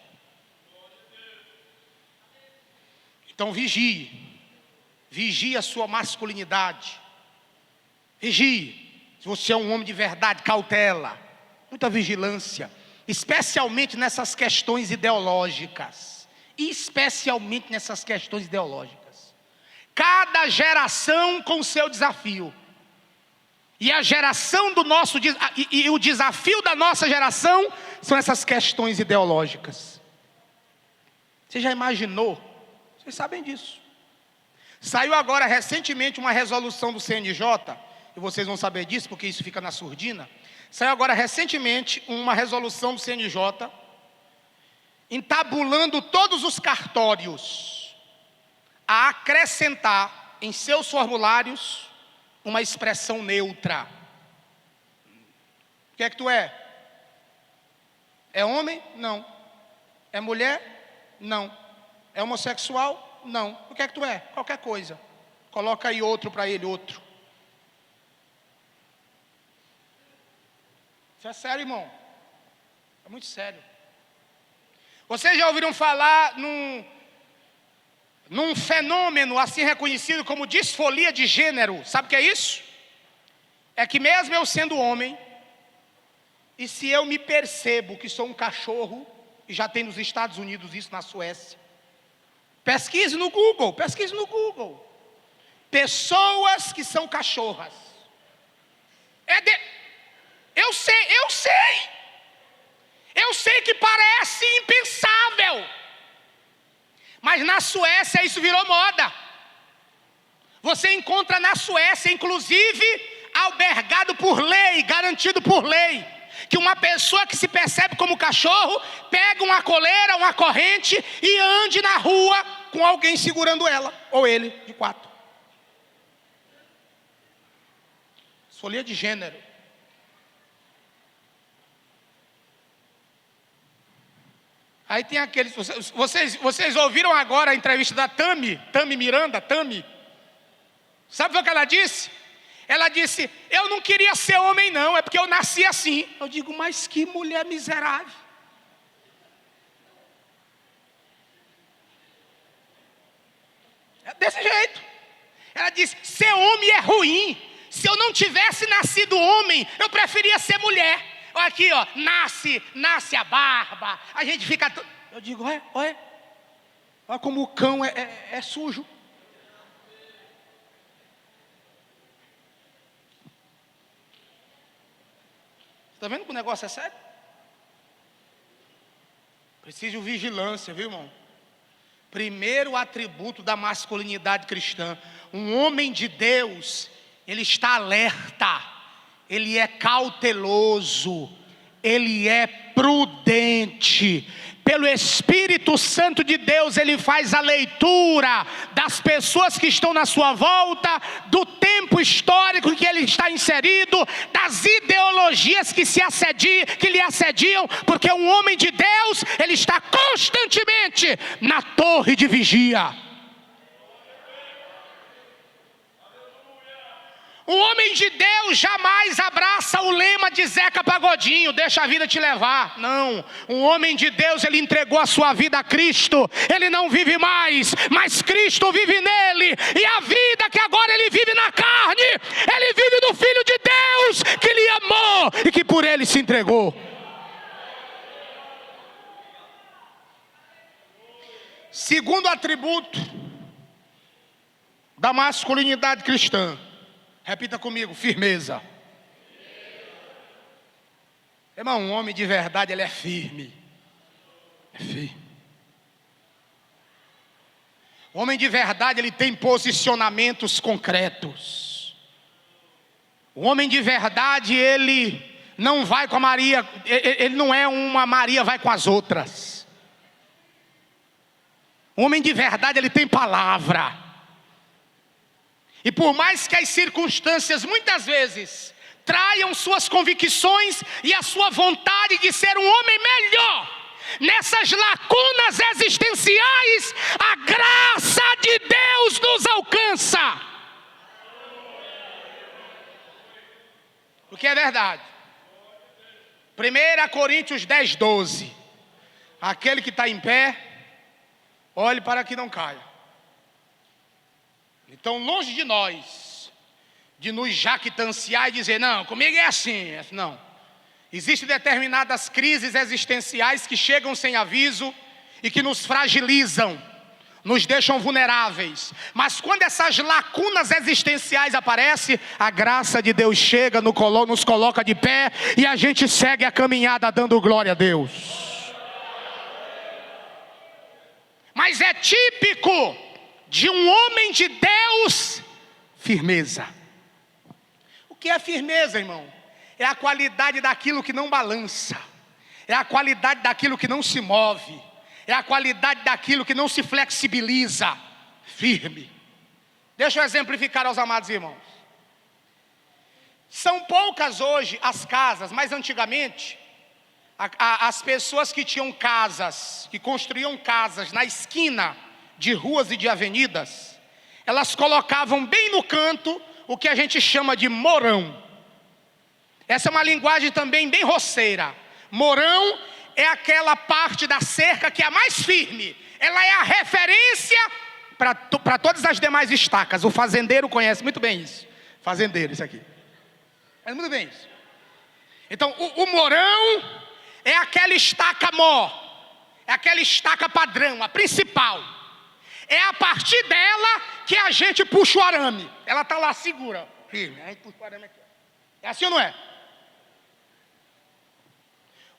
Então vigie a sua masculinidade, vigie, se você é um homem de verdade, cautela, muita vigilância, especialmente nessas questões ideológicas, cada geração com o seu desafio, e a geração do nosso, e o desafio da nossa geração são essas questões ideológicas. Você já imaginou? Vocês sabem disso. Saiu agora recentemente uma resolução do CNJ, e vocês vão saber disso porque isso fica na surdina. Saiu agora recentemente uma resolução do CNJ, entabulando todos os cartórios a acrescentar em seus formulários uma expressão neutra. O que é que tu é? É homem? Não. É mulher? Não. É homossexual? Não. O que é que tu é? Qualquer coisa. Coloca aí outro para ele, outro. Isso é sério, irmão. É muito sério. Vocês já ouviram falar num fenômeno assim reconhecido como disforia de gênero? Sabe o que é isso? É que mesmo eu sendo homem, e se eu me percebo que sou um cachorro, e já tem nos Estados Unidos isso, na Suécia, Pesquise no Google, pesquise no Google. Pessoas que são cachorras. Eu sei que parece impensável, mas na Suécia isso virou moda. Você encontra na Suécia, inclusive, albergado por lei, garantido por lei, que uma pessoa que se percebe como cachorro, pega uma coleira, uma corrente e ande na rua com alguém segurando ela, ou ele, de 4. Folia de gênero. Aí tem aqueles, vocês ouviram agora a entrevista da Tami Miranda, sabe o que ela disse? Ela disse, eu não queria ser homem não, é porque eu nasci assim. Eu digo, mas que mulher miserável. É desse jeito. Ela disse, ser homem é ruim. Se eu não tivesse nascido homem, eu preferia ser mulher. Olha aqui, ó, nasce a barba, a gente fica... Eu digo, olha como o cão é sujo. Está vendo que o negócio é sério? Preciso de vigilância, viu, irmão? Primeiro atributo da masculinidade cristã. Um homem de Deus, ele está alerta, ele é cauteloso, ele é prudente. Pelo Espírito Santo de Deus, ele faz a leitura das pessoas que estão na sua volta, do tempo histórico em que ele está inserido, das ideologias que lhe assediam, porque um homem de Deus, ele está constantemente na torre de vigia. Um homem de Deus jamais abraça o lema de Zeca Pagodinho, deixa a vida te levar. Não, um homem de Deus, ele entregou a sua vida a Cristo. Ele não vive mais, mas Cristo vive nele. E a vida que agora ele vive na carne, ele vive no Filho de Deus, que lhe amou e que por ele se entregou. Segundo atributo da masculinidade cristã, repita comigo, firmeza. Irmão, um homem de verdade, ele é firme. É firme. O homem de verdade, ele tem posicionamentos concretos. O homem de verdade, ele não vai com a Maria, ele não é uma Maria vai com as outras. O homem de verdade, ele tem palavra. E por mais que as circunstâncias muitas vezes traiam suas convicções e a sua vontade de ser um homem melhor, nessas lacunas existenciais, a graça de Deus nos alcança. O que é verdade. 1 Coríntios 10:12. Aquele que está em pé, olhe para que não caia. Então, longe de nós, de nos jactanciar e dizer, não, comigo é assim. Não. Existem determinadas crises existenciais que chegam sem aviso e que nos fragilizam, nos deixam vulneráveis. Mas quando essas lacunas existenciais aparecem, a graça de Deus chega, nos coloca de pé e a gente segue a caminhada dando glória a Deus. Mas é típico de um homem de Deus, firmeza. O que é firmeza, irmão? É a qualidade daquilo que não balança, é a qualidade daquilo que não se move, é a qualidade daquilo que não se flexibiliza. Firme. Deixa eu exemplificar aos amados irmãos. São poucas hoje as casas, mas antigamente as pessoas que tinham casas, que construíam casas na esquina de ruas e de avenidas, elas colocavam bem no canto o que a gente chama de morão. Essa é uma linguagem também bem roceira. Morão é aquela parte da cerca que é a mais firme. Ela é a referência para todas as demais estacas. O fazendeiro conhece muito bem isso. Fazendeiro, isso aqui. Mas muito bem isso. Então, o morão é aquela estaca mó. É aquela estaca padrão, a principal. é a partir dela que a gente puxa o arame. Ela está lá segura, firme. A gente puxa o arame aqui. É assim ou não é?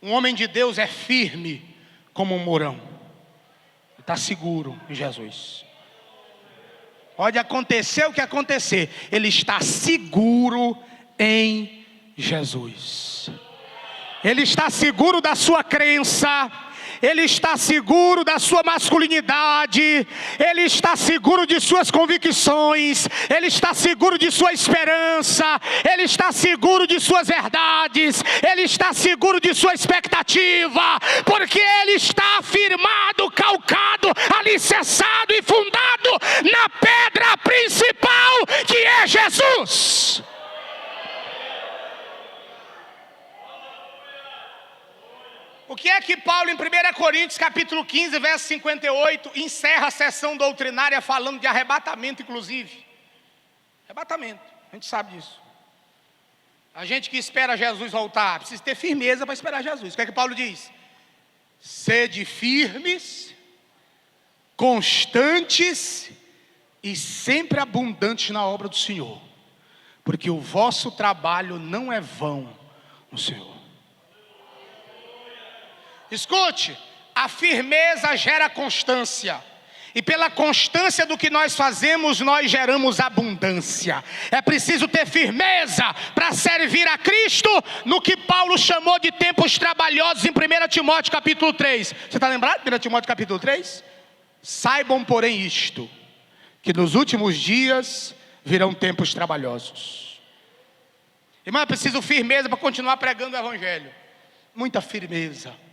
Um homem de Deus é firme como um mourão. Está seguro em Jesus. Pode acontecer o que acontecer, ele está seguro em Jesus. Ele está seguro da sua crença, ele está seguro da sua masculinidade, ele está seguro de suas convicções, ele está seguro de sua esperança, ele está seguro de suas verdades, ele está seguro de sua expectativa, porque ele está firmado, calcado, alicerçado e fundado na pedra principal, que é Jesus. O que é que Paulo, em 1 Coríntios, capítulo 15, verso 58, encerra a sessão doutrinária falando de arrebatamento, inclusive? Arrebatamento, a gente sabe disso. A gente que espera Jesus voltar, precisa ter firmeza para esperar Jesus. O que é que Paulo diz? Sede firmes, constantes e sempre abundantes na obra do Senhor, porque o vosso trabalho não é vão no Senhor. Escute, a firmeza gera constância. E pela constância do que nós fazemos, nós geramos abundância. É preciso ter firmeza para servir a Cristo no que Paulo chamou de tempos trabalhosos em 1 Timóteo capítulo 3. Você está lembrado de 1 Timóteo capítulo 3? Saibam, porém, isto, que nos últimos dias virão tempos trabalhosos. Irmão, é preciso firmeza para continuar pregando o Evangelho. Muita firmeza.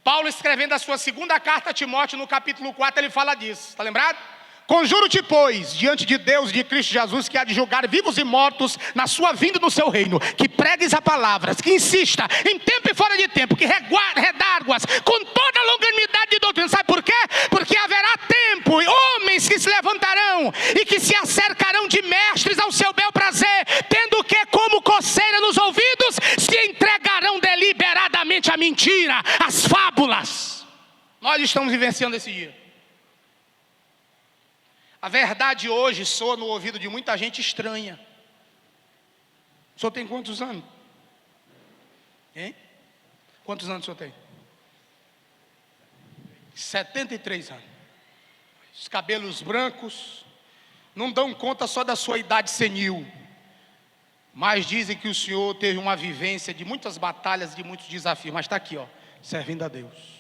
Paulo, escrevendo a sua segunda carta a Timóteo, no capítulo 4, ele fala disso, está lembrado? Conjuro-te, pois, diante de Deus e de Cristo Jesus, que há de julgar vivos e mortos na sua vinda no seu reino, que pregues a palavra, que insista em tempo e fora de tempo, que redarguas com toda a longanimidade de doutrina. Sabe por quê? Porque haverá tempo, homens que se levantarão e que se acercarão de mestres ao seu bel prazer, tendo o que como coceira nos ouvidos, se entregarão deliberadamente à mentira, às fábulas. Nós estamos vivenciando esse dia. A verdade hoje soa no ouvido de muita gente estranha. O senhor tem quantos anos? Hein? Quantos anos o senhor tem? 73 anos. Os cabelos brancos não dão conta só da sua idade senil, mas dizem que o senhor teve uma vivência de muitas batalhas, de muitos desafios. Mas está aqui, ó, servindo a Deus.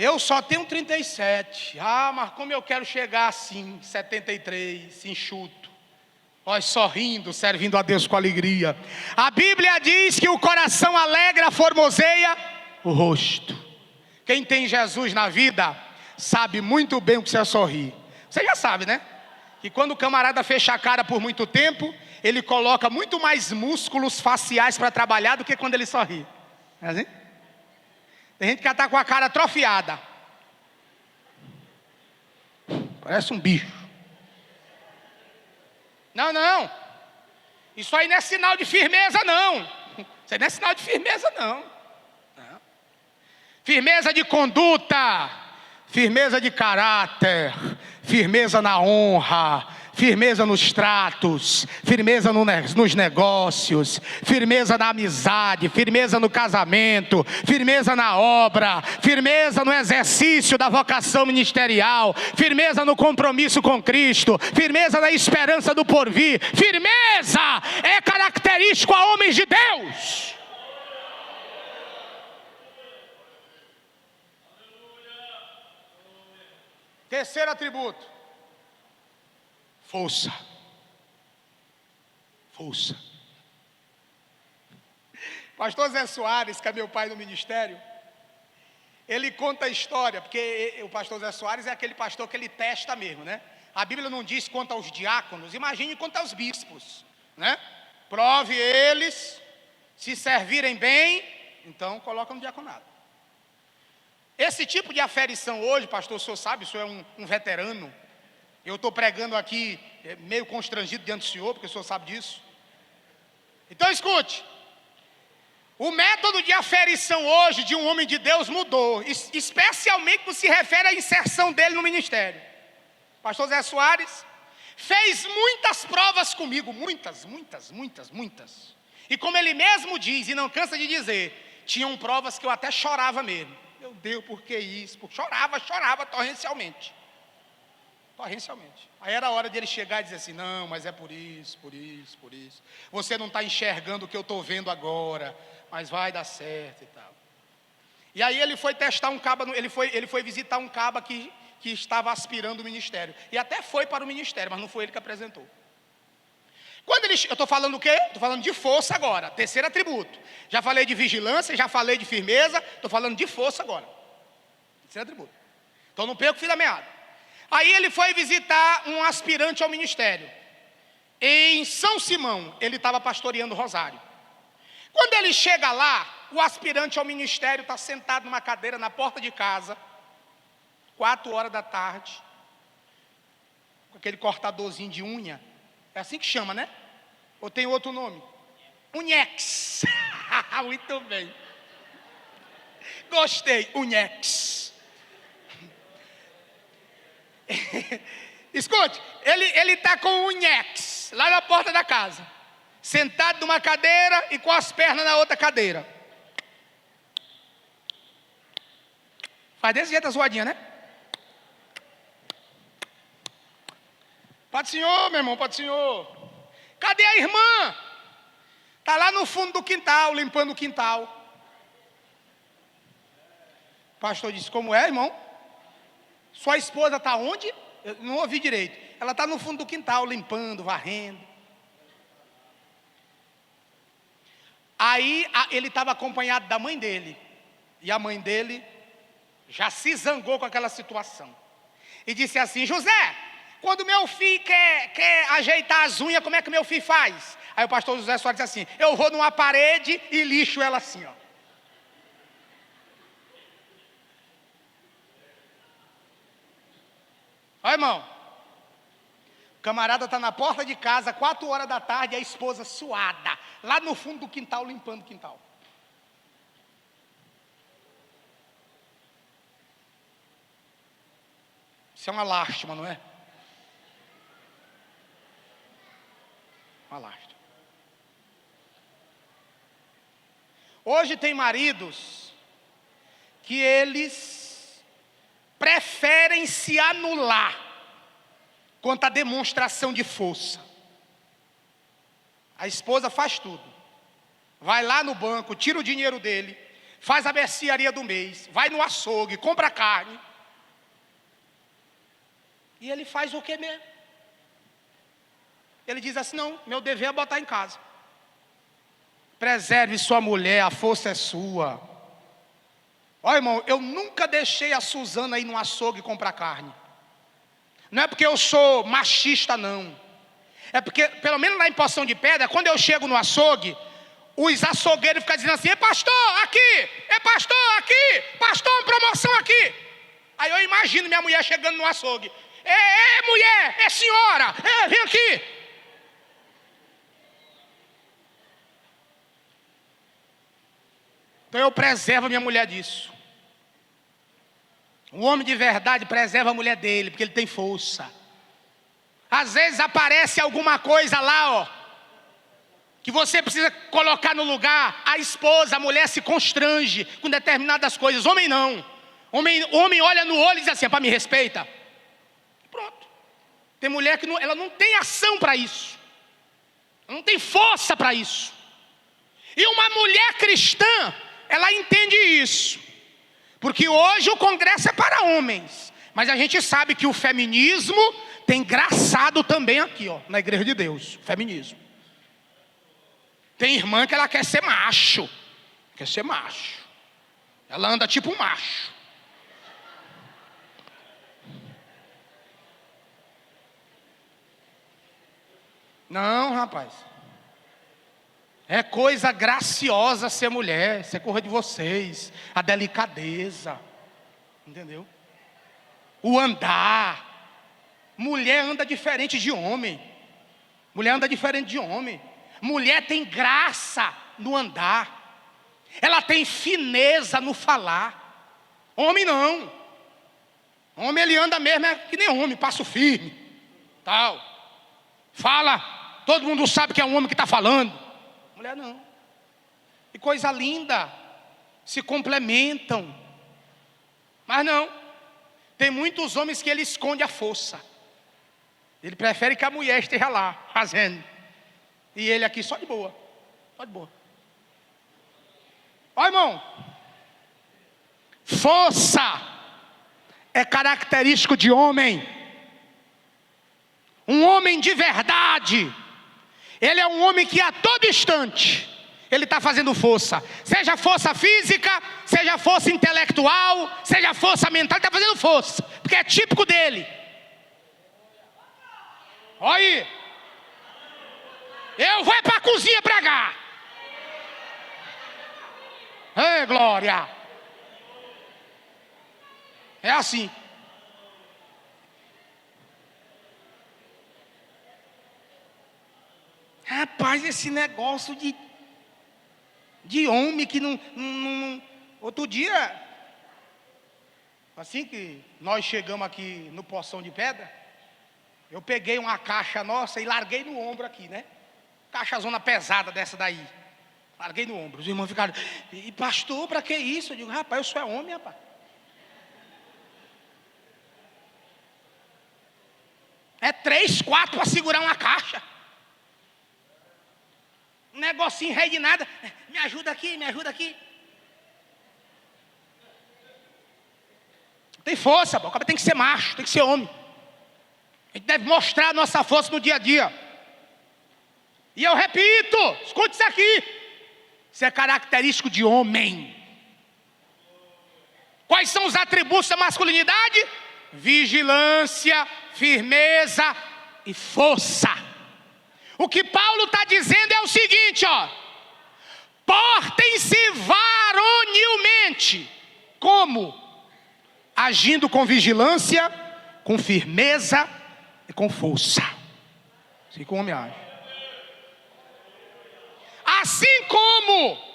Eu só tenho 37. Ah, mas como eu quero chegar assim, 73, enxuto. Nós sorrindo, servindo a Deus com alegria. A Bíblia diz que o coração alegra, formoseia o rosto. Quem tem Jesus na vida, sabe muito bem o que é sorrir. Você já sabe, né? Que quando o camarada fecha a cara por muito tempo, ele coloca muito mais músculos faciais para trabalhar do que quando ele sorri. É assim? Tem gente que está com a cara atrofiada. Parece um bicho. Não. Isso aí não é sinal de firmeza, não. Isso aí não é sinal de firmeza, não. Firmeza de conduta, firmeza de caráter, firmeza na honra, firmeza nos tratos, firmeza nos negócios, firmeza na amizade, firmeza no casamento, firmeza na obra, firmeza no exercício da vocação ministerial, firmeza no compromisso com Cristo, firmeza na esperança do porvir. Firmeza é característico a homens de Deus. Terceiro atributo: força. Força. Pastor Zé Soares, que é meu pai no ministério, ele conta a história, porque o pastor Zé Soares é aquele pastor que ele testa mesmo, né? A Bíblia não diz quanto aos diáconos, imagine quanto aos bispos, né? Prove eles, se servirem bem, então coloca no diaconado. Esse tipo de aferição hoje, pastor, o senhor sabe, o senhor é um veterano. Eu estou pregando aqui meio constrangido diante do senhor, porque o senhor sabe disso. Então escute. O método de aferição hoje de um homem de Deus mudou, especialmente no que se refere à inserção dele no ministério. Pastor Zé Soares fez muitas provas comigo, muitas. E como ele mesmo diz, e não cansa de dizer, tinham provas que eu até chorava mesmo. Meu Deus, por que isso? Chorava torrencialmente. Aí era a hora de ele chegar e dizer assim, não, mas é por isso. Você não está enxergando o que eu estou vendo agora, mas vai dar certo e tal. E aí ele foi testar um caba, ele foi visitar um caba que estava aspirando o ministério. E até foi para o ministério, mas não foi ele que apresentou. Eu estou falando o quê? Estou falando de força agora, terceiro atributo. Já falei de vigilância, já falei de firmeza, estou falando de força agora. Terceiro atributo. Então não perco o fio da meada. Aí ele foi visitar um aspirante ao ministério. Em São Simão, ele estava pastoreando Rosário. Quando ele chega lá, o aspirante ao ministério está sentado numa cadeira na porta de casa, 4 horas da tarde, com aquele cortadorzinho de unha. É assim que chama, né? Ou tem outro nome? Unhex. Muito bem. Gostei, unhex. Escute, ele está com o unhex lá na porta da casa, sentado numa cadeira e com as pernas na outra cadeira. Faz desse jeito a zoadinha, né? Pai do Senhor, meu irmão, Pai do Senhor. Cadê a irmã? Está lá no fundo do quintal, limpando o quintal. O pastor disse, como é, irmão? Sua esposa está onde? Eu não ouvi direito. Ela está no fundo do quintal, limpando, varrendo. Aí ele estava acompanhado da mãe dele. E a mãe dele já se zangou com aquela situação. E disse assim, José, quando meu filho quer ajeitar as unhas, como é que meu filho faz? Aí o pastor José Soares disse assim, eu vou numa parede e lixo ela assim, ó. Olha, irmão, o camarada está na porta de casa, 4 horas da tarde, a esposa suada, lá no fundo do quintal, limpando o quintal. Isso é uma lástima, não é? Uma lástima. Hoje tem maridos que eles preferem se anular quanto à demonstração de força. A esposa faz tudo. Vai lá no banco, tira o dinheiro dele, faz a mercearia do mês, vai no açougue, compra carne. E ele faz o que mesmo? Ele diz assim, não, meu dever é botar em casa. Preserve sua mulher, a força é sua. Olha, irmão, eu nunca deixei a Suzana ir no açougue comprar carne. Não é porque eu sou machista, não. É porque, pelo menos lá em Poção de Pedra, quando eu chego no açougue, os açougueiros ficam dizendo assim, é pastor, aqui, é pastor, aqui, pastor, uma promoção aqui. Aí eu imagino minha mulher chegando no açougue. Mulher, senhora, vem aqui. Então eu preservo a minha mulher disso. Um homem de verdade preserva a mulher dele, porque ele tem força. Às vezes aparece alguma coisa lá, ó, que você precisa colocar no lugar. A esposa, a mulher se constrange com determinadas coisas. Homem não. Homem olha no olho e diz assim, para me respeita. Pronto. Tem mulher que ela não tem ação para isso. Ela não tem força para isso. E uma mulher cristã, ela entende isso. Porque hoje o congresso é para homens. Mas a gente sabe que o feminismo tem graçado também aqui, ó, na igreja de Deus. Feminismo. Tem irmã que ela quer ser macho. Quer ser macho. Ela anda tipo um macho. Não, rapaz. É coisa graciosa ser mulher. Isso é coisa de vocês. A delicadeza. Entendeu? O andar. Mulher anda diferente de homem. Mulher anda diferente de homem. Mulher tem graça no andar. ela tem fineza no falar. Homem não. Homem ele anda mesmo, é que nem homem, passo firme, tal. Fala, todo mundo sabe que é um homem que está falando. Mulher não. Que coisa linda, se complementam. Mas não, tem muitos homens que ele esconde a força. Ele prefere que a mulher esteja lá, fazendo. E ele aqui só de boa, só de boa. Ó irmão, força é característico de homem. Um homem de verdade, ele é um homem que a todo instante ele está fazendo força, seja força física, seja força intelectual, seja força mental, ele está fazendo força, porque é típico dele. Olha aí, eu vou para a cozinha pregar. Ei, glória! É assim. Rapaz, esse negócio de homem que não. Outro dia, assim que nós chegamos aqui no Poção de Pedra, eu peguei uma caixa nossa e larguei no ombro aqui, né? Caixa zona pesada dessa daí. Larguei no ombro. Os irmãos ficaram, e pastor, para que isso? Eu digo, rapaz, eu sou homem, rapaz. É 3, 4 para segurar uma caixa. Um negocinho rei de nada. Me ajuda aqui, me ajuda aqui. Tem força, o cara tem que ser macho, tem que ser homem. A gente deve mostrar a nossa força no dia a dia. E eu repito, escute isso aqui. Isso é característico de homem. Quais são os atributos da masculinidade? Vigilância, firmeza e força. O que Paulo está dizendo é o seguinte, ó. Portem-se varonilmente. Como? Agindo com vigilância, com firmeza e com força. Assim como o homem age. Assim como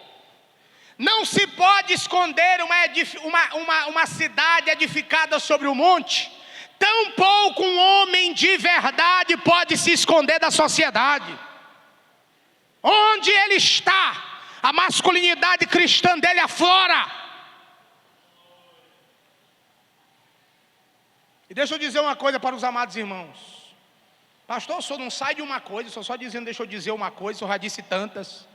não se pode esconder uma cidade edificada sobre o monte, tampouco um homem de verdade pode se esconder da sociedade. Onde ele está, a masculinidade cristã dele aflora. E deixa eu dizer uma coisa para os amados irmãos. Pastor, o senhor não sai de uma coisa, só dizendo, deixa eu dizer uma coisa, o senhor já disse tantas.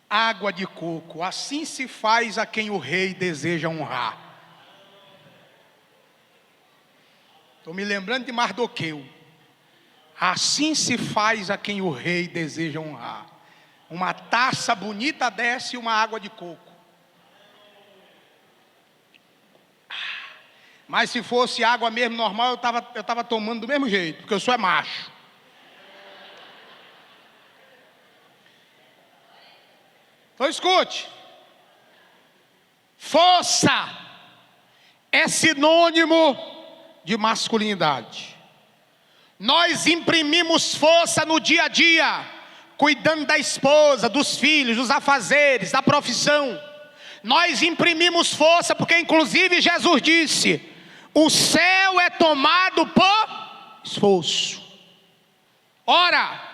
Água de coco, assim se faz a quem o rei deseja honrar. Estou me lembrando de Mardoqueu. Assim se faz a quem o rei deseja honrar. Uma taça bonita dessa e uma água de coco. Mas se fosse água mesmo normal, eu tava tomando do mesmo jeito, porque eu sou macho. Então escute. Força é sinônimo de masculinidade. Nós imprimimos força no dia a dia, cuidando da esposa, dos filhos, dos afazeres, da profissão. Nós imprimimos força porque inclusive Jesus disse: o céu é tomado por esforço. Ora,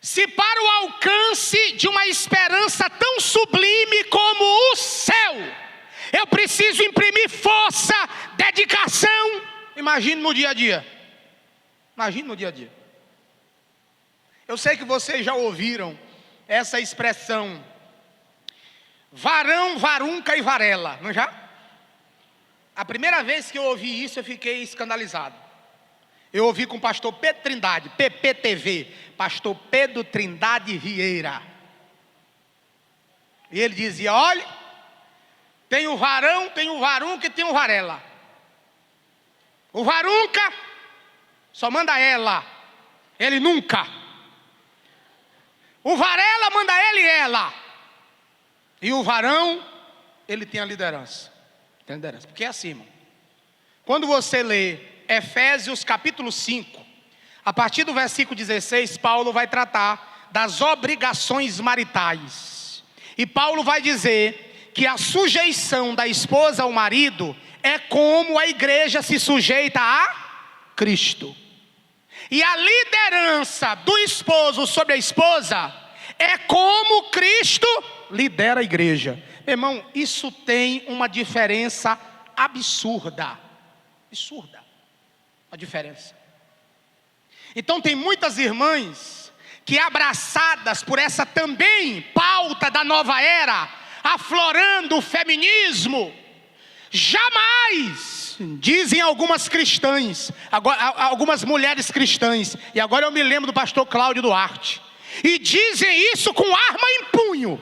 se para o alcance de uma esperança tão sublime como o céu, eu preciso imprimir força, dedicação, imagine no dia a dia. Imagine no dia a dia. Eu sei que vocês já ouviram essa expressão, varão, varunca e varela, não já? A primeira vez que eu ouvi isso, eu fiquei escandalizado. Eu ouvi com o pastor Pedro Trindade, PPTV, pastor Pedro Trindade Vieira. E ele dizia, olha, tem o varão, tem o varunca e tem o varela. O varunca só manda ela, ele nunca. O varela manda ele e ela. E o varão, ele tem a liderança. Tem a liderança, porque é assim, irmão. Quando você lê Efésios capítulo 5, A partir do versículo 16, Paulo vai tratar das obrigações maritais. E Paulo vai dizer que a sujeição da esposa ao marido é como a igreja se sujeita a Cristo. E a liderança do esposo sobre a esposa é como Cristo lidera a igreja. Irmão, isso tem uma diferença absurda. Absurda a diferença. Então tem muitas irmãs que, abraçadas por essa também pauta da nova era, aflorando o feminismo, jamais, dizem algumas cristãs, algumas mulheres cristãs, e agora eu me lembro do pastor Cláudio Duarte, e dizem isso com arma em punho,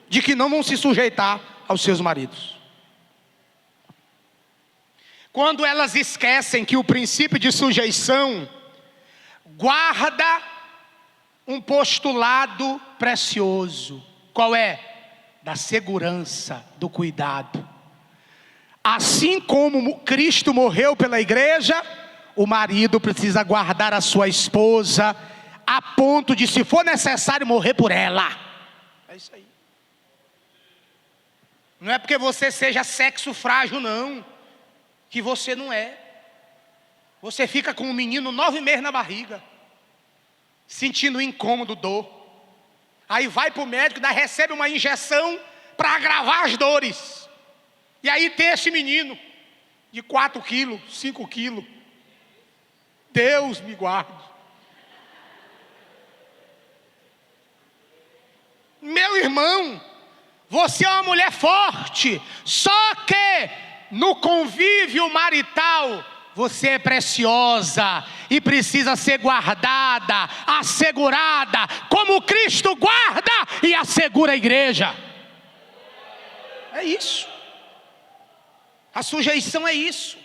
de que não vão se sujeitar aos seus maridos. Quando elas esquecem que o princípio de sujeição guarda um postulado precioso. Qual é? Da segurança, do cuidado. Assim como Cristo morreu pela igreja, o marido precisa guardar a sua esposa, a ponto de, se for necessário, morrer por ela. É isso aí. Não é porque você seja sexo frágil, não, que você não é. Você fica com um menino 9 meses na barriga, sentindo incômodo, dor. Aí vai para o médico, recebe uma injeção para agravar as dores. E aí tem esse menino de 4 quilos, 5 quilos. Deus me guarde. Meu irmão, você é uma mulher forte, só que no convívio marital você é preciosa e precisa ser guardada, assegurada, como Cristo guarda e assegura a igreja. É isso. A sujeição é isso.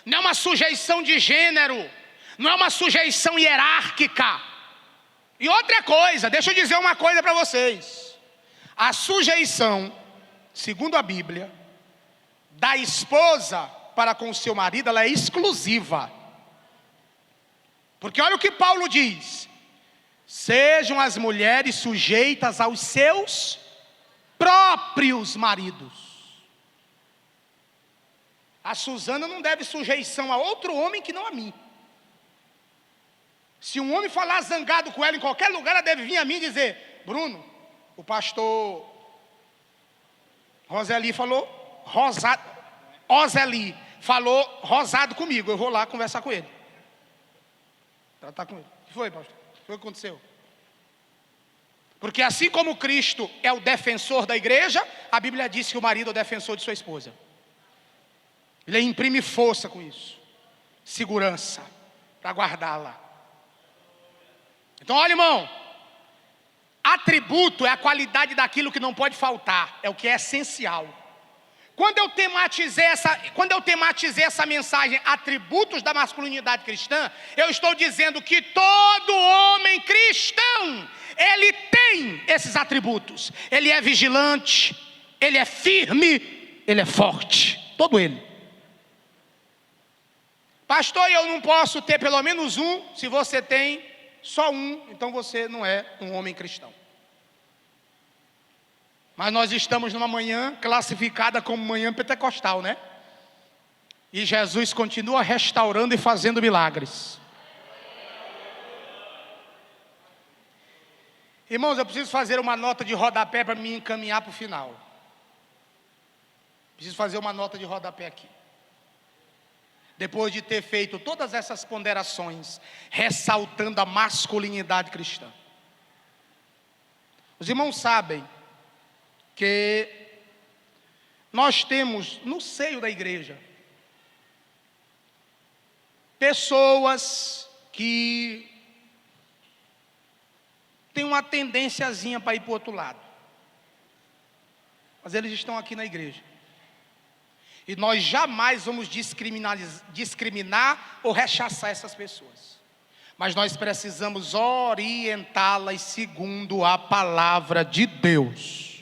Não é uma sujeição de gênero, não é uma sujeição hierárquica. E outra coisa, deixa eu dizer uma coisa para vocês. A sujeição, segundo a Bíblia, da esposa para com o seu marido, ela é exclusiva. Porque olha o que Paulo diz: sejam as mulheres sujeitas aos seus próprios maridos. A Suzana não deve sujeição a outro homem que não a mim. Se um homem falar zangado com ela em qualquer lugar, ela deve vir a mim e dizer: Bruno, o pastor Roseli falou rosado comigo, eu vou lá conversar com ele, tratar com ele. O que foi, pastor? O que foi que aconteceu? Porque assim como Cristo é o defensor da igreja, a Bíblia diz que o marido é o defensor de sua esposa. Ele imprime força com isso, segurança, para guardá-la. Então olha, irmão, atributo é a qualidade daquilo que não pode faltar, é o que é essencial. Quando eu tematizei essa mensagem, atributos da masculinidade cristã, eu estou dizendo que todo homem cristão, ele tem esses atributos. Ele é vigilante, ele é firme, ele é forte, todo ele. Pastor, eu não posso ter pelo menos um. Se você tem só um, então você não é um homem cristão. Mas nós estamos numa manhã classificada como manhã pentecostal, né? E Jesus continua restaurando e fazendo milagres. Irmãos, eu preciso fazer uma nota de rodapé para me encaminhar para o final. Preciso fazer uma nota de rodapé aqui. Depois de ter feito todas essas ponderações, ressaltando a masculinidade cristã. Os irmãos sabem que nós temos no seio da igreja pessoas que têm uma tendênciazinha para ir para o outro lado. Mas eles estão aqui na igreja. E nós jamais vamos discriminar ou rechaçar essas pessoas. Mas nós precisamos orientá-las segundo a palavra de Deus.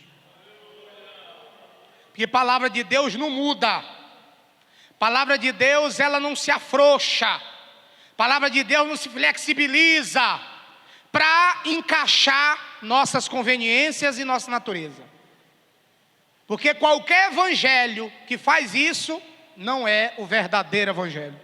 Porque a palavra de Deus não muda. A palavra de Deus, ela não se afrouxa. A palavra de Deus não se flexibiliza para encaixar nossas conveniências e nossa natureza. Porque qualquer evangelho que faz isso não é o verdadeiro evangelho.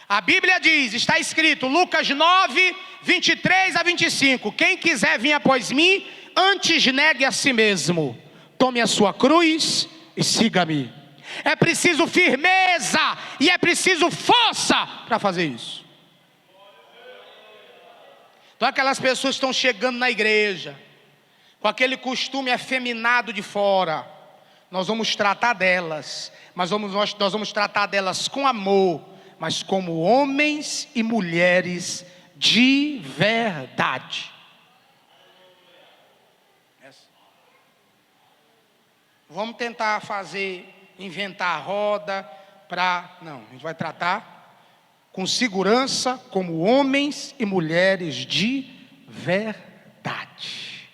A Bíblia diz, está escrito, Lucas 9, 23 a 25. Quem quiser vir após mim, antes negue a si mesmo. Tome a sua cruz e siga-me. É preciso firmeza e é preciso força para fazer isso. Então aquelas pessoas estão chegando na igreja com aquele costume afeminado de fora. Nós vamos tratar delas, mas nós vamos tratar delas com amor, mas como homens e mulheres de verdade. Vamos tentar inventar a roda não, a gente vai tratar com segurança como homens e mulheres de verdade.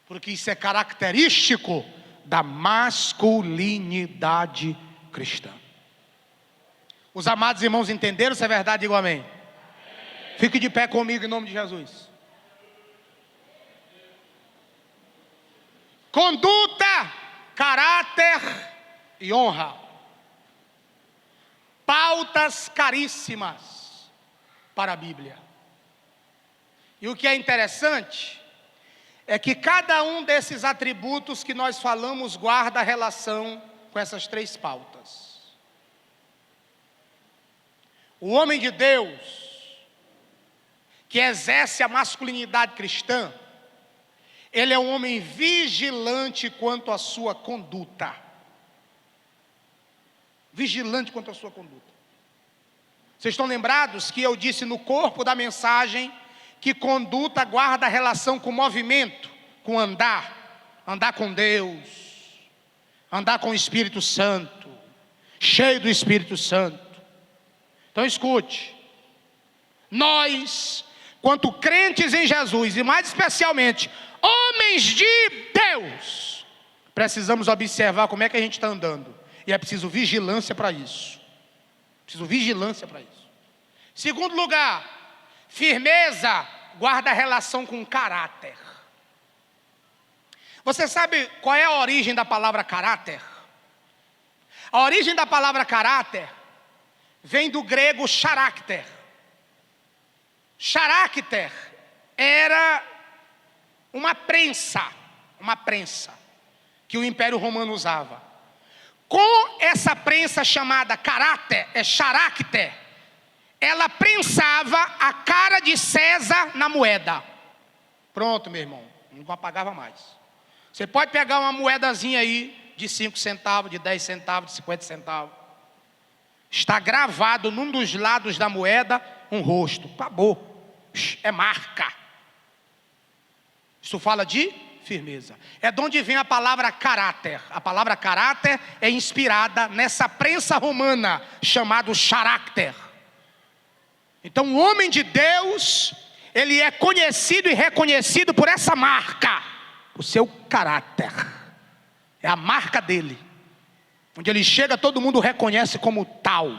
Porque isso é característico da masculinidade cristã. Os amados irmãos entenderam? Se é verdade, digo amém. Fique de pé comigo em nome de Jesus. Conduta, caráter e honra. Pautas caríssimas para a Bíblia. E o que é interessante é que cada um desses atributos que nós falamos guarda relação com essas três pautas. O homem de Deus, que exerce a masculinidade cristã, ele é um homem vigilante quanto à sua conduta. Vigilante quanto à sua conduta. Vocês estão lembrados que eu disse no corpo da mensagem que conduta guarda relação com movimento, com andar com Deus, andar com o Espírito Santo, cheio do Espírito Santo. Então escute, nós, quanto crentes em Jesus, e mais especialmente homens de Deus, precisamos observar como é que a gente está andando, e é preciso vigilância para isso. Segundo lugar, firmeza guarda relação com caráter. Você sabe qual é a origem da palavra caráter? A origem da palavra caráter vem do grego character. Character era uma prensa que o Império Romano usava. Com essa prensa chamada caráter, character, ela prensava a cara de César na moeda. Pronto, meu irmão, não apagava mais. Você pode pegar uma moedazinha aí de 5 centavos, de 10 centavos, de 50 centavos. Está gravado num dos lados da moeda um rosto. Acabou. É marca. Isso fala de firmeza. É de onde vem a palavra caráter. A palavra caráter é inspirada nessa prensa romana chamada character. Então o homem de Deus, ele é conhecido e reconhecido por essa marca, o seu caráter. É a marca dele. Onde ele chega, todo mundo o reconhece como tal.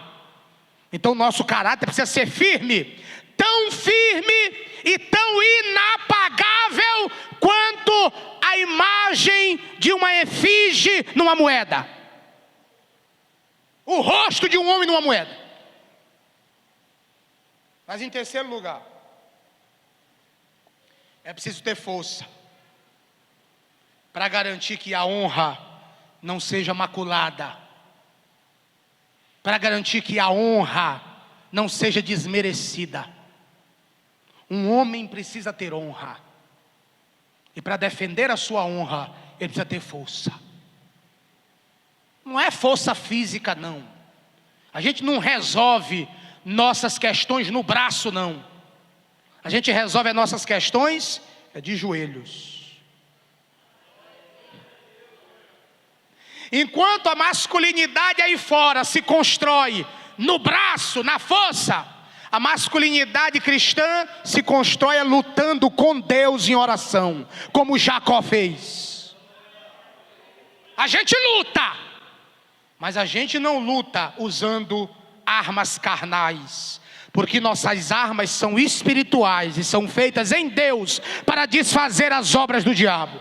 Então o nosso caráter precisa ser firme. Tão firme e tão inapagável quanto a imagem de uma efígie numa moeda. O rosto de um homem numa moeda. Mas em terceiro lugar, é preciso ter força para garantir que a honra não seja maculada, para garantir que a honra não seja desmerecida. Um homem precisa ter honra, e para defender a sua honra, ele precisa ter força. Não é força física, não. A gente não resolve nossas questões no braço, não. A gente resolve as nossas questões de joelhos. Enquanto a masculinidade aí fora se constrói no braço, na força, a masculinidade cristã se constrói lutando com Deus em oração, como Jacó fez. A gente luta, mas a gente não luta usando armas carnais, porque nossas armas são espirituais e são feitas em Deus para desfazer as obras do diabo.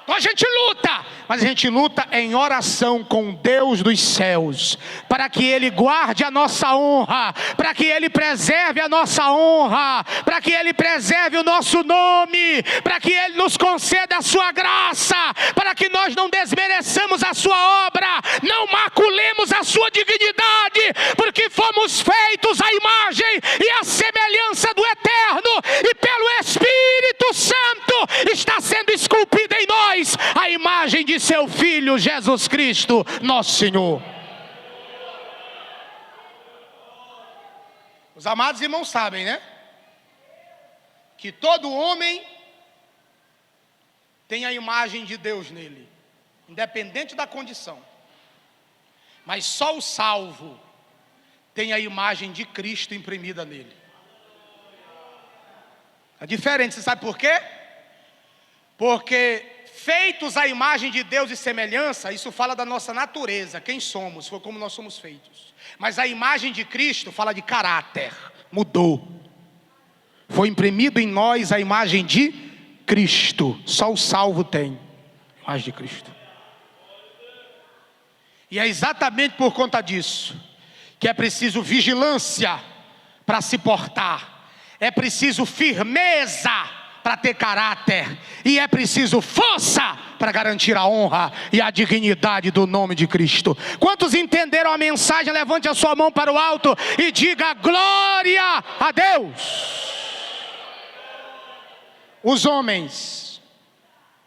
Então a gente luta, mas a gente luta em oração com Deus dos céus, para que Ele guarde a nossa honra, para que Ele preserve a nossa honra, para que Ele preserve o nosso nome, para que Ele nos conceda a sua graça, para que nós não desmereçamos a sua obra, não maculemos a sua dignidade, porque fomos feitos à imagem e à semelhança do Eterno, e pelo Espírito Santo está sendo esculpida em nós a imagem de seu Filho Jesus Cristo, nosso Senhor. Os amados irmãos sabem, né? Que todo homem tem a imagem de Deus nele, independente da condição. Mas só o salvo tem a imagem de Cristo imprimida nele. É diferente, você sabe por quê? Porque feitos à imagem de Deus e semelhança, isso fala da nossa natureza, quem somos, foi como nós somos feitos. Mas a imagem de Cristo fala de caráter, mudou. Foi imprimido em nós a imagem de Cristo. Só o salvo tem a imagem de Cristo. E é exatamente por conta disso que é preciso vigilância para se portar. É preciso firmeza para ter caráter, e é preciso força para garantir a honra e a dignidade do nome de Cristo. Quantos entenderam a mensagem? Levante a sua mão para o alto e diga glória a Deus. Os homens,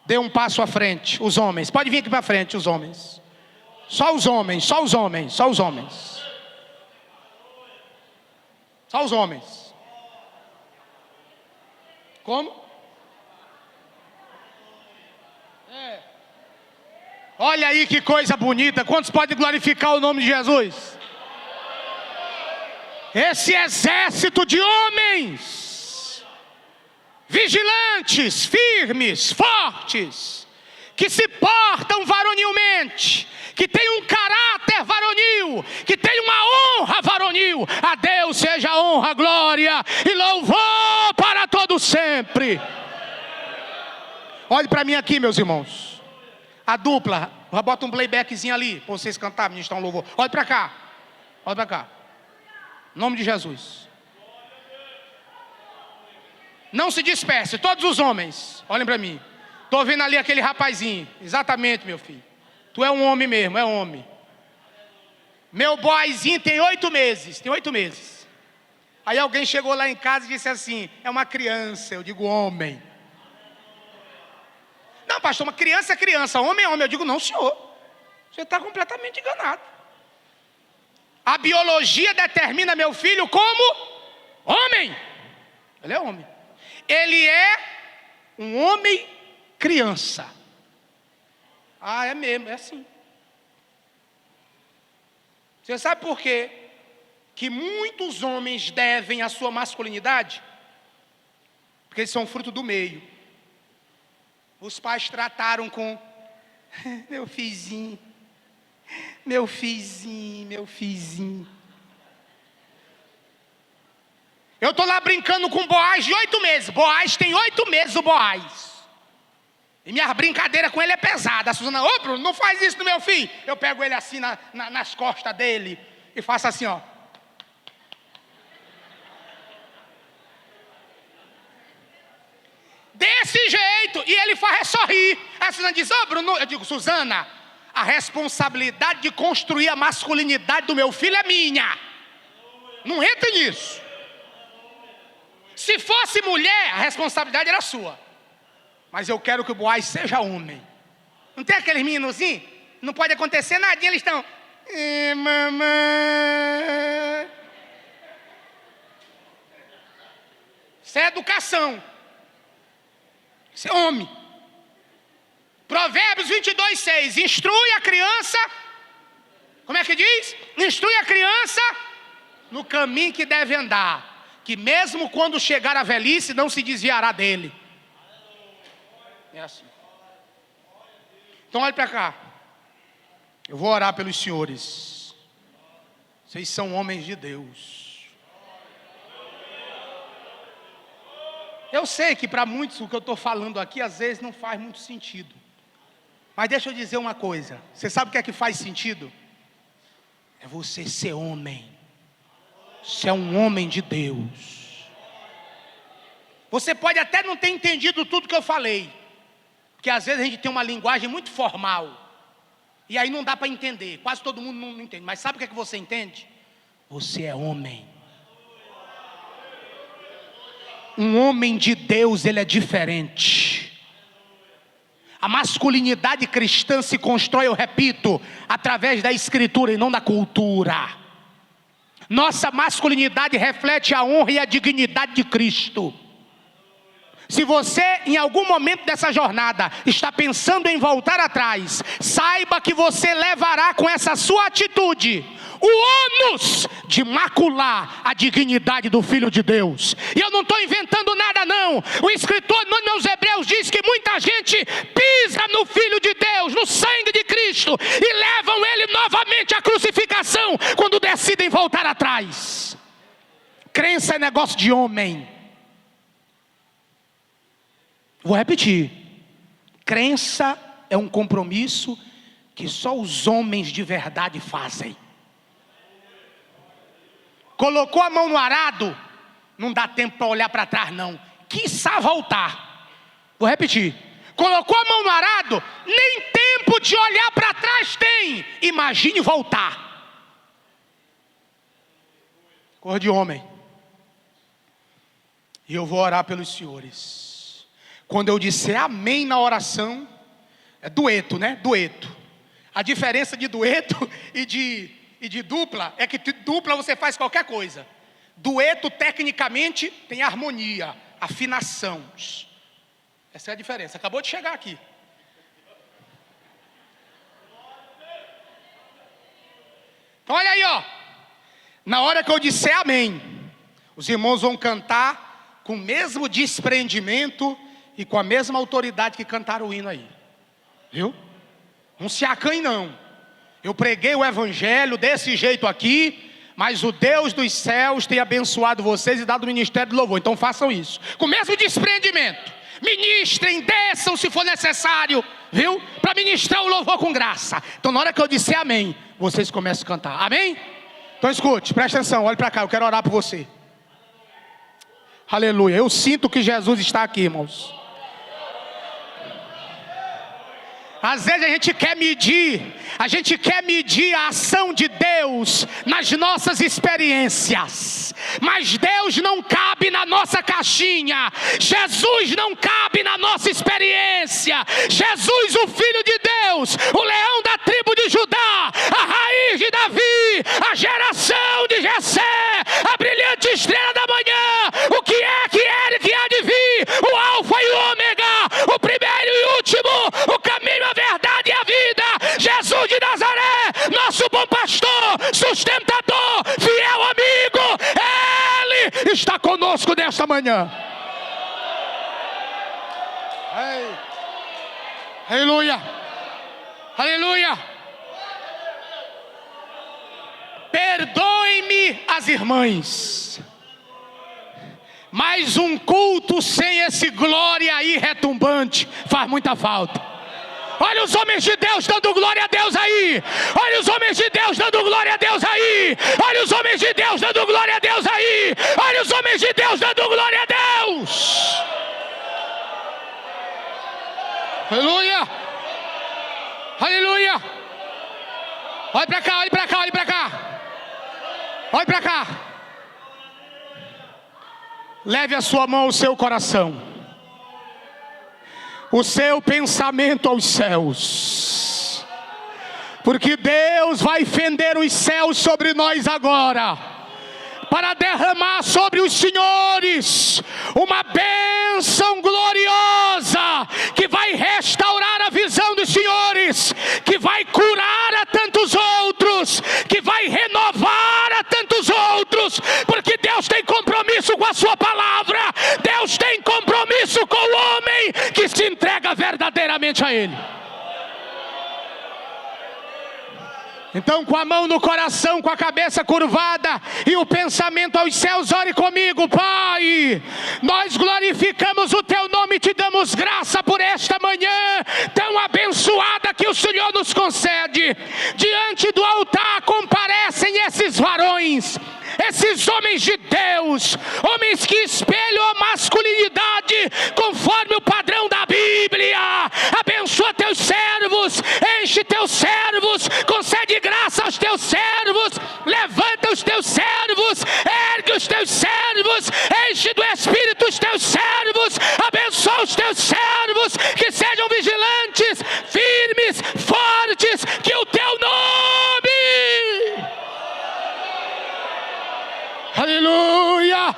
dê um passo à frente. Os homens, pode vir aqui para frente, os homens. Só os homens, só os homens, só os homens. Só os homens. Como? Olha aí que coisa bonita. Quantos podem glorificar o nome de Jesus? Esse exército de homens vigilantes, firmes, fortes, que se portam varonilmente, que tem um caráter varonil, que tem uma honra varonil. A Deus seja honra, glória e louvor para todo sempre. Olhe para mim aqui, meus irmãos. A dupla, bota um playbackzinho ali, para vocês cantarem, ministrar um louvor. Olha para cá, olha para cá. Em nome de Jesus. Não se disperse, todos os homens, olhem para mim. Estou vendo ali aquele rapazinho, exatamente, meu filho. Tu é um homem mesmo, é homem. Meu boyzinho tem 8 meses, tem 8 meses. Aí alguém chegou lá em casa e disse assim, é uma criança, eu digo homem. Não, pastor, uma criança é criança, homem é homem. Eu digo, não, senhor. Você está completamente enganado. A biologia determina meu filho como homem. Ele é homem. Ele é um homem criança. Ah, é mesmo, é assim. Você sabe por quê? Que muitos homens devem a sua masculinidade? Porque eles são fruto do meio. Os pais trataram com meu filhinho, meu filhinho, meu filhinho. Eu estou lá brincando com o Boaz de 8 meses. Boaz tem 8 meses, o Boaz. E minha brincadeira com ele é pesada. A Suzana, ô Bruno, não faz isso no meu filho. Eu pego ele assim nas costas dele e faço assim, ó. Desse jeito, e ele faz sorrir. A Suzana diz, ô Bruno, eu digo, Suzana, a responsabilidade de construir a masculinidade do meu filho é minha. Não entra nisso. Se fosse mulher, a responsabilidade era sua. Mas eu quero que o Boaz seja homem. Não tem aqueles meninozinhos? Não pode acontecer nadinha, eles estão... mamãe. Isso é educação. Isso é homem. Provérbios 22:6. Instrui a criança. Como é que diz? Instrui a criança no caminho que deve andar, que mesmo quando chegar a velhice não se desviará dele. É assim. Então olhe para cá. Eu vou orar pelos senhores. Vocês são homens de Deus. Eu sei que para muitos o que eu estou falando aqui às vezes não faz muito sentido. Mas deixa eu dizer uma coisa. Você sabe o que é que faz sentido? É você ser homem. Você é um homem de Deus. Você pode até não ter entendido tudo que eu falei. Porque às vezes a gente tem uma linguagem muito formal. E aí não dá para entender. Quase todo mundo não entende. Mas sabe o que é que você entende? Você é homem. Um homem de Deus, ele é diferente. A masculinidade cristã se constrói, eu repito, através da escritura e não da cultura. Nossa masculinidade reflete a honra e a dignidade de Cristo. Se você em algum momento dessa jornada está pensando em voltar atrás, saiba que você levará com essa sua atitude o ônus de macular a dignidade do Filho de Deus. E eu não estou inventando nada não. O escritor nos Hebreus diz que muita gente pisa no Filho de Deus, no sangue de Cristo, e levam ele novamente à crucificação quando decidem voltar atrás. Crença é negócio de homem. Vou repetir. Crença é um compromisso que só os homens de verdade fazem. Colocou a mão no arado, não dá tempo para olhar para trás não. Quiçá voltar. Vou repetir. Colocou a mão no arado, nem tempo de olhar para trás tem. Imagine voltar. Cor de homem. E eu vou orar pelos senhores. Quando eu disser amém na oração, é dueto, né? Dueto. A diferença de dueto e de dupla é que dupla você faz qualquer coisa. Dueto, tecnicamente, tem harmonia, afinação. Essa é a diferença. Acabou de chegar aqui. Então olha aí, ó. Na hora que eu disser amém, os irmãos vão cantar com o mesmo desprendimento e com a mesma autoridade que cantaram o hino aí. Viu? Não se acanhe não. Eu preguei o evangelho desse jeito aqui, mas o Deus dos céus tem abençoado vocês e dado o ministério de louvor. Então façam isso, com o mesmo desprendimento. Ministrem, desçam se for necessário, viu? Para ministrar o louvor com graça. Então na hora que eu disser amém, vocês começam a cantar, amém? Então escute, presta atenção, olhe para cá, eu quero orar por você. Aleluia, eu sinto que Jesus está aqui, irmãos. Às vezes a gente quer medir a ação de Deus nas nossas experiências, mas Deus não cabe na nossa caixinha, Jesus não cabe na nossa experiência. Jesus, o Filho de Deus, o leão da tribo de Judá, a raiz de Davi, a geração de Jessé, a brilhante estrela da manhã, o que é, que era e que há de vir, o alfa e o ômega, o primeiro e o último, o caminho, a verdade e a vida, Jesus de Nazaré, nosso bom pastor, sustentador, fiel amigo, Ele está conosco nesta manhã. Aleluia, aleluia. Perdoem-me as irmãs, mas um culto sem esse glória aí retumbante faz muita falta. Olha os homens de Deus dando glória a Deus aí. Olha os homens de Deus dando glória a Deus aí. Olha os homens de Deus dando glória a Deus aí. Olha os homens de Deus dando glória a Deus. Aleluia. Aleluia. Olha para cá, olha para cá, olha para cá. Olha para cá. Leve a sua mão ao seu coração, o seu pensamento aos céus, porque Deus vai fender os céus sobre nós agora, para derramar sobre os senhores uma bênção gloriosa, que vai restaurar a visão dos senhores, que vai curar a tantos outros, que vai renovar a tantos outros, porque Deus tem compromisso com a sua palavra, Deus tem compromisso com o homem que se entrega verdadeiramente a Ele. Então com a mão no coração, com a cabeça curvada e o pensamento aos céus, ore comigo. Pai, nós glorificamos o Teu nome e Te damos graça por esta manhã tão abençoada que o Senhor nos concede. Diante do altar comparecem esses varões, esses homens de Deus, homens que espelham a masculinidade conforme o padrão da Bíblia. Abençoa Teus servos, enche Teus servos, concede graça aos Teus servos, levanta os Teus servos, ergue os Teus servos, enche do Espírito os Teus servos, abençoa os Teus servos, que sejam vigilantes, firmes, fortes, que o Teu nome, aleluia,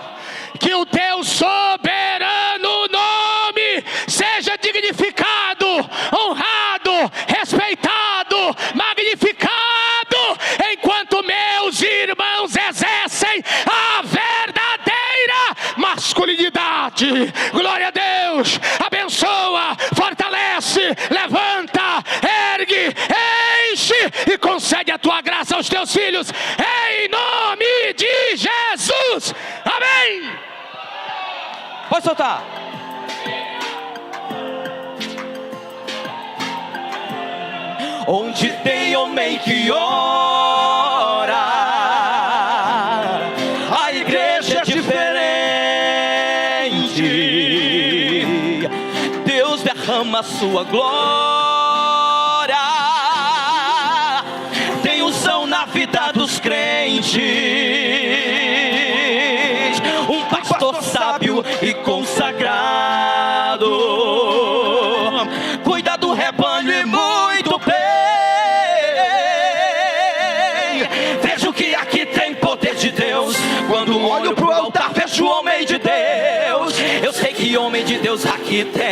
que o Teu soberano nome seja dignificado, honrado, respeitado, magnificado, enquanto meus irmãos exercem a verdadeira masculinidade. Glória a Deus, abençoa, fortalece, levanta, ergue, enche e concede a Tua graça aos Teus filhos, em nome de Jesus, amém. Pode soltar. Onde tem homem que ora, a igreja é diferente. Deus derrama a sua glória, tem unção na vida dos crentes. Um pastor sábio e consagrado cuida do rebanho e muito bem. Vejo que aqui tem poder de Deus. Quando olho pro altar vejo o homem de Deus. Eu sei que homem de Deus aqui tem.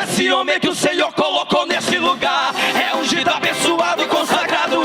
Esse homem que o Senhor colocou nesse lugar é ungido, abençoado e consagrado.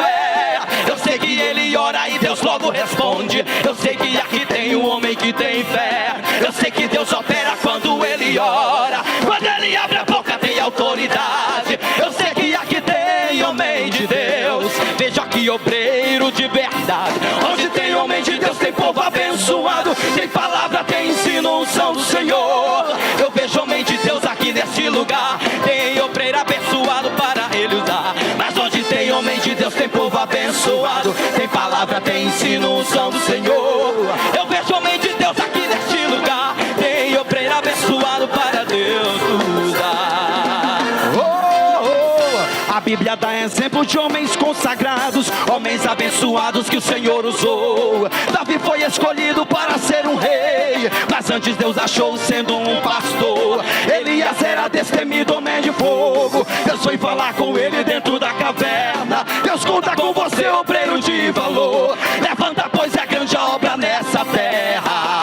Eu sei que ele ora e Deus logo responde. Eu sei que aqui tem um homem que tem fé. Eu sei que Deus opera quando ele ora. Quando ele abre a boca tem autoridade. Eu sei que aqui tem homem de Deus. Veja aqui obreiro de verdade. Onde tem homem de Deus tem povo abençoado. Tem palavra, tem ensino, unção do Senhor. Eu vejo homem de Deus aqui nesse lugar. Tem obreiro abençoado para ele usar. Mas onde tem homem de Deus tem povo abençoado. Tem palavra, tem ensino, unção do Senhor. Eu vejo homem de Deus aqui neste lugar. Tem obreiro abençoado para Deus usar. A Bíblia dá exemplo de homens consagrados, homens abençoados que o Senhor usou. Davi foi escolhido para ser um rei, mas antes Deus achou sendo um pastor. Elias era destemido, homem de fogo. Deus foi falar com ele dentro da caverna. Deus conta com você, obreiro de valor. Levanta, pois é grande a obra nessa terra.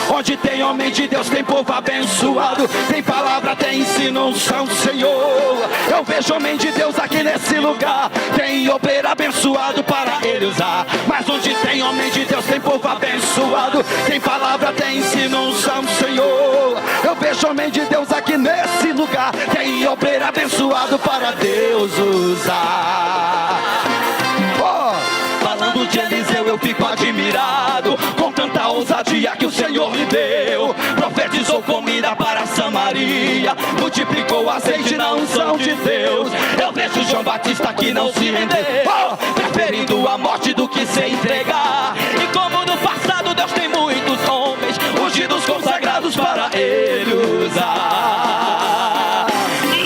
Onde tem homem de Deus tem povo abençoado. Tem palavra, tem ensino, unção do Senhor. Eu vejo homem de Deus aqui nesse lugar. Tem obreiro abençoado para ele usar. Mas onde tem homem de Deus tem povo abençoado. Tem palavra, tem ensino, unção do Senhor. Eu vejo homem de Deus aqui nesse lugar. Tem obreiro abençoado para Deus usar. Falando de Eliseu eu fico admirado com tanta ousadia que o Senhor lhe deu. Profetizou comida para Samaria, multiplicou azeite na unção de Deus. Eu vejo João Batista que não se rendeu, preferindo a morte do que se entregar. E como no passado Deus tem muitos homens ungidos, consagrados para ele usar.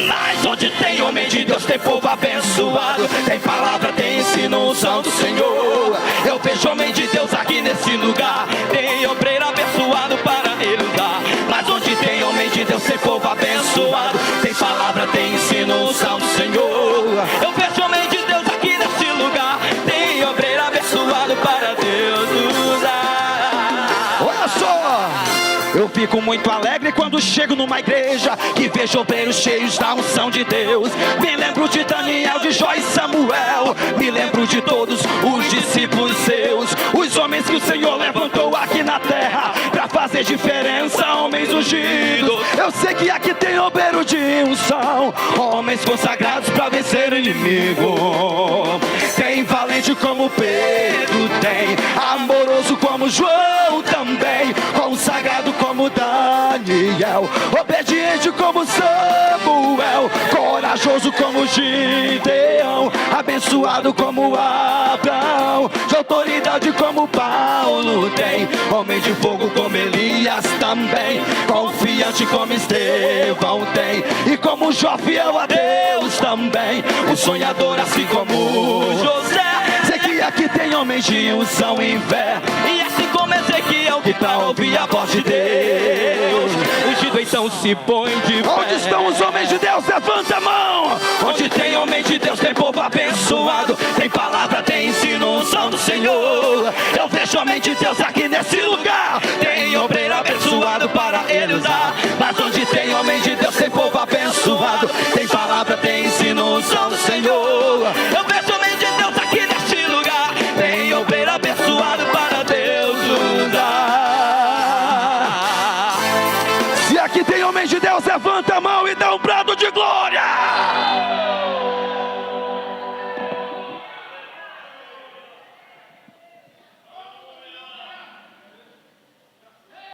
Mas onde tem homem de Deus tem povo abençoado. Tem palavra, tem ensino, unção do Senhor. Eu vejo homem de Deus aqui nesse lugar. Tem obreiro abençoado para ele usar. Mas onde tem homem de Deus tem povo abençoado. Tem palavra, tem ensino, unção do Senhor. Eu vejo homem de Deus aqui nesse lugar. Tem obreiro abençoado para Deus usar. Olha só! Eu fico muito alegre quando chego numa igreja que vejo obreiros cheios da unção de Deus. Me lembro de Daniel, de Jó e Samuel. Me lembro de todos os discípulos seus, os homens que o Senhor levantou aqui na terra para fazer fazer diferença, homens ungidos. Eu sei que aqui tem obreiro de unção, homens consagrados pra vencer o inimigo. Tem valente como Pedro, tem amoroso como João também, consagrado como Daniel, obediente como Samuel, corajoso como Gideão, abençoado como Abraão, de autoridade como Paulo tem, homem de fogo como Elias também, confiante como Estevão tem, e como Jó fiel a Deus também, o sonhador assim como José. Sei que aqui tem homens de unção em fé, e assim como Ezequiel que pra ouvir a voz de Deus, ungido então se põe de pé. Onde estão os homens de Deus? Levanta a mão. Onde tem homem de Deus tem povo abençoado, tem palavra, tem ensino, unção do Senhor. Eu vejo homem de Deus aqui nesse lugar, tem obreiro abençoado para ele usar. Mas onde tem homem de Deus tem povo abençoado, tem palavra, tem ensino, unção do Senhor. Eu vejo homem de Deus aqui nesse lugar, tem obreiro abençoado para Deus usar. Se aqui tem homem de Deus, levanta a mão e dá um brado de glória.